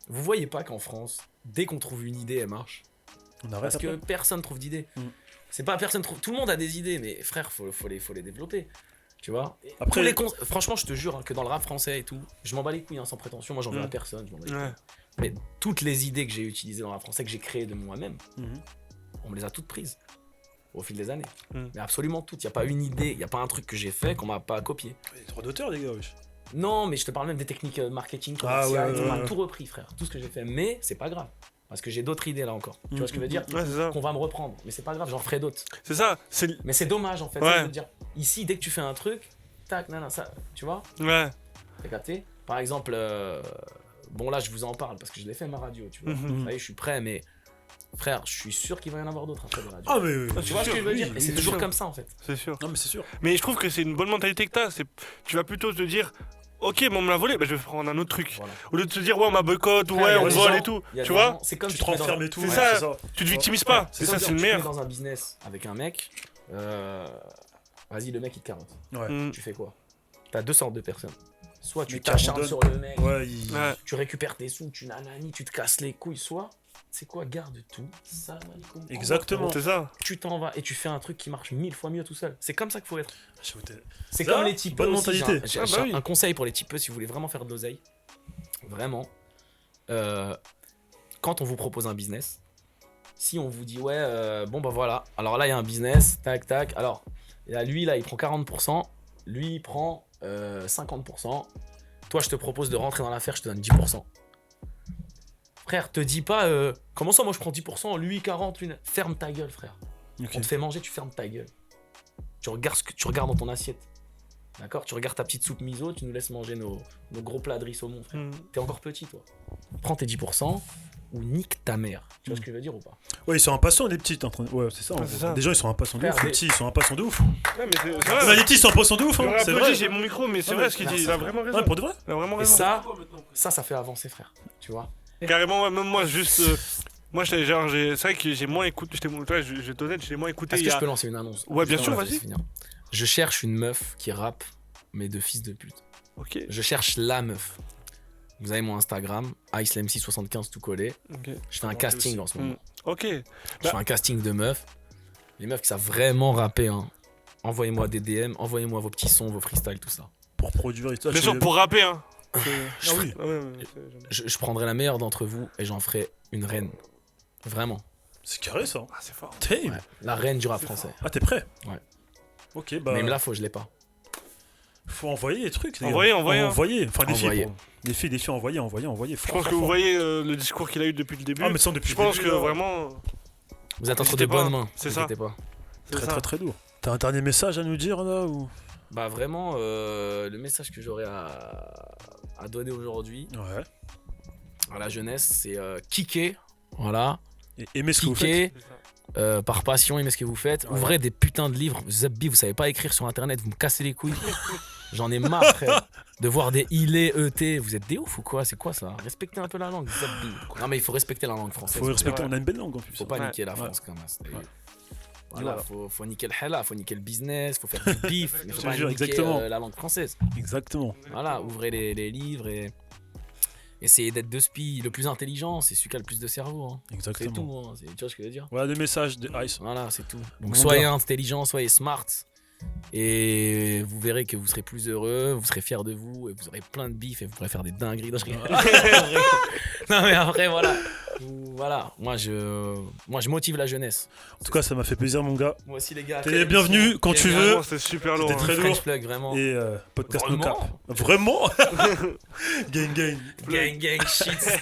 Vous voyez pas qu'en France, dès qu'on trouve une idée, elle marche. On arrête Parce que après. personne trouve d'idées. Mm. C'est pas personne trouve. Tout le monde a des idées, mais frère, faut les développer. Tu vois. Et Après- tous les franchement, je te jure hein, que dans le rap français et tout, je m'en bats les couilles hein, sans prétention. Moi, j'en veux Mm. à personne. Je m'en bats les Ouais. couilles. Mais toutes les idées que j'ai utilisées dans le rap français, que j'ai créées de moi-même, Mhm. on me les a toutes prises au fil des années. Mm. Mais absolument toutes. Il y a pas une idée, il y a pas un truc que j'ai fait qu'on m'a pas copié. Les droits d'auteur, les gars, wesh. Non, mais je te parle même des techniques marketing Ah commerciales. ouais, On m'a ouais. tout repris, frère. Tout ce que j'ai fait. Mais c'est pas grave. Parce que j'ai d'autres idées là encore. Tu vois ce que je veux dire Ouais, c'est ça. Qu'on va me reprendre. Mais c'est pas grave, j'en ferai d'autres. C'est ça. C'est. Mais c'est dommage en fait. Ouais. Ça, je veux dire, ici, dès que tu fais un truc, tac, non, ça. Tu vois Ouais. T'as capté Par exemple, bon là, je vous en parle parce que je l'ai fait ma radio, tu vois. Mhm. Ça y est, je suis prêt, mais frère, je suis sûr qu'il va y en avoir d'autres après des radios. Ah, mais. Ah, Tu vois ce que je veux oui, dire oui, Et c'est oui, toujours sûr. comme ça en fait. C'est sûr. Non, mais c'est sûr. Mais je trouve que c'est une bonne mentalité que t'as. Tu vas plutôt te dire, ok, mais on me l'a volé, bah, je vais prendre un autre truc. Voilà. Au lieu de te dire, ouais, on m'a boycott, ou Frère, ouais, il y a on des vole gens- et tout. il y a Tu des vois gens- C'est comme Tu si te tu mets dans- renfermes et tout. C'est ouais, ça. Tu te victimises pas. C'est C'est comme ça, si c'est le tu te mets meilleur. dans un business avec un mec. Vas-y, le mec il te carotte. Ouais. Mm. Tu fais quoi? T'as deux sortes de personnes. Soit tu Mais t'acharnes t'abandonnes. sur le mec, Ouais, il. Ouais. tu récupères tes sous, tu nanani, tu te casses les couilles. Soit, c'est quoi? Garde tout. Salam alaikum. Exactement. C'est ça. Tu t'en vas et tu fais un truc qui marche 1000 fois mieux tout seul. C'est comme ça qu'il faut être. J'avoue, t'es- C'est Ça, comme les types. bonne aussi, mentalité. j'ai Ah bah oui. un conseil pour les types si vous voulez vraiment faire de l'oseille. Vraiment. Quand on vous propose un business, si on vous dit ouais, bon bah voilà, alors là il y a un business, tac tac, alors et là, lui là il prend 40%, lui il prend 50%, toi je te propose de rentrer dans l'affaire, je te donne 10%. Frère, te dis pas comment ça moi je prends 10%, lui 40, lui... ferme ta gueule frère. Ok. On te fait manger, tu fermes ta gueule. Tu regardes ce que tu regardes dans ton assiette. D'accord? Tu regardes ta petite soupe miso, tu nous laisses manger nos gros plats de riz saumon, frère. Mm. T'es encore petit, toi. Prends tes 10% ou nique ta mère. Tu vois ce que je veux dire ou pas? Ouais, ils sont impatients, les petits. Ouais, c'est ça. en Ouais, gros. c'est ça. Des gens, ils sont impatients de Frère, ouf. Les mais- petits, ils sont impatients de ouf. Ouais, mais c'est Ah, vrai. les petits, ils sont impatients de ouf. Hein. J'aurais C'est applaudi, vrai. j'ai mon micro, mais c'est Non, vrai mais ce qu'il dit. merci, Il a frère. vraiment raison. Ouais, pour de vrai. Il a vraiment Et raison. ça fait avancer, frère. Tu vois? Carrément, ouais, même moi, juste. Moi, c'est vrai que j'ai moins écouté. Tu vois, je vais t'honnête, j'ai moins écouté. Est-ce il que y je a- peux lancer une annonce? Ouais, bien Juste sûr, avant de vas-y. finir. Je cherche une meuf qui rappe, mais de fils de pute. Ok. Je cherche la meuf. Vous avez mon Instagram, IceLMC75 tout collé. Ok. Je fais un casting en ce moment. Ok. Je fais un casting de meufs. Les meufs qui savent vraiment rapper, hein. Envoyez-moi des DM, envoyez-moi vos petits sons, vos freestyles, tout ça. Pour produire et tout. Bien sûr, pour rapper, hein. Ah oui. Ah ouais, ouais, Je prendrai la meilleure d'entre vous et j'en ferai une reine. Vraiment. C'est carré, ça. Ah, c'est fort. Damn. Ouais. La reine du rap C'est français. Ah, t'es prêt? Ouais. Ok, bah. Même là, je l'ai pas. Faut envoyer les trucs. les gars. Envoyer. Envoyer. Enfin, des filles. Envoyer. pardon. Des filles, envoyer. Je pense que vous voyez le discours qu'il a eu depuis le début. Ah, mais ça, depuis Je le pense début, que là, vraiment. Vous êtes entre N'hésitez de pas, bonnes mains. c'est vous ça. inquiétez pas. C'est Très, ça. très, très lourd. T'as un dernier message à nous dire, là ou... Bah vraiment, le message que j'aurais à donner aujourd'hui Ouais. à la jeunesse, c'est kicker. Voilà. Et aimez ce que vous faites. Kicker. C'est ça. Par passion, aimez ce que vous faites. Voilà. Ouvrez des putains de livres. Zabbi, vous savez pas écrire sur internet, vous me cassez les couilles. J'en ai marre, frère, de voir des ILE, ET. Vous êtes des ouf ou quoi? C'est quoi ça? Respectez un peu la langue, Zabbi. Non, mais il faut respecter la langue française. Faut respecter, vrai. on a une belle langue en plus. Faut pas Ouais. niquer la Ouais. France quand même. c'est- Ouais. Voilà, faut niquer le halal, faut niquer le business, faut faire du bif, mais faut Je pas te jure, niquer exactement. la langue française. Exactement. Voilà, ouvrez les livres et essayez d'être de spi. Le plus intelligent, c'est celui qui a le plus de cerveau. Hein. C'est Exactement. tout, hein. Tu vois ce que je veux dire? Voilà le message de Ice. Voilà, c'est tout. Mon Donc soyez gars. intelligent, soyez smart. Et vous verrez que vous serez plus heureux, vous serez fiers de vous, et vous aurez plein de bif et vous pourrez faire des dingueries. Non, je rigole. Non, mais après, voilà. Voilà, moi je motive la jeunesse. En tout cas, ça m'a fait plaisir, mon gars. Moi aussi, les gars. T'es les bienvenus quand tu veux. Franchement, c'était super lourd. C'était hein. très French lourd. plug, vraiment. Et podcast no Vraiment cap. Vraiment Gang, gang. Gang, gang, shit.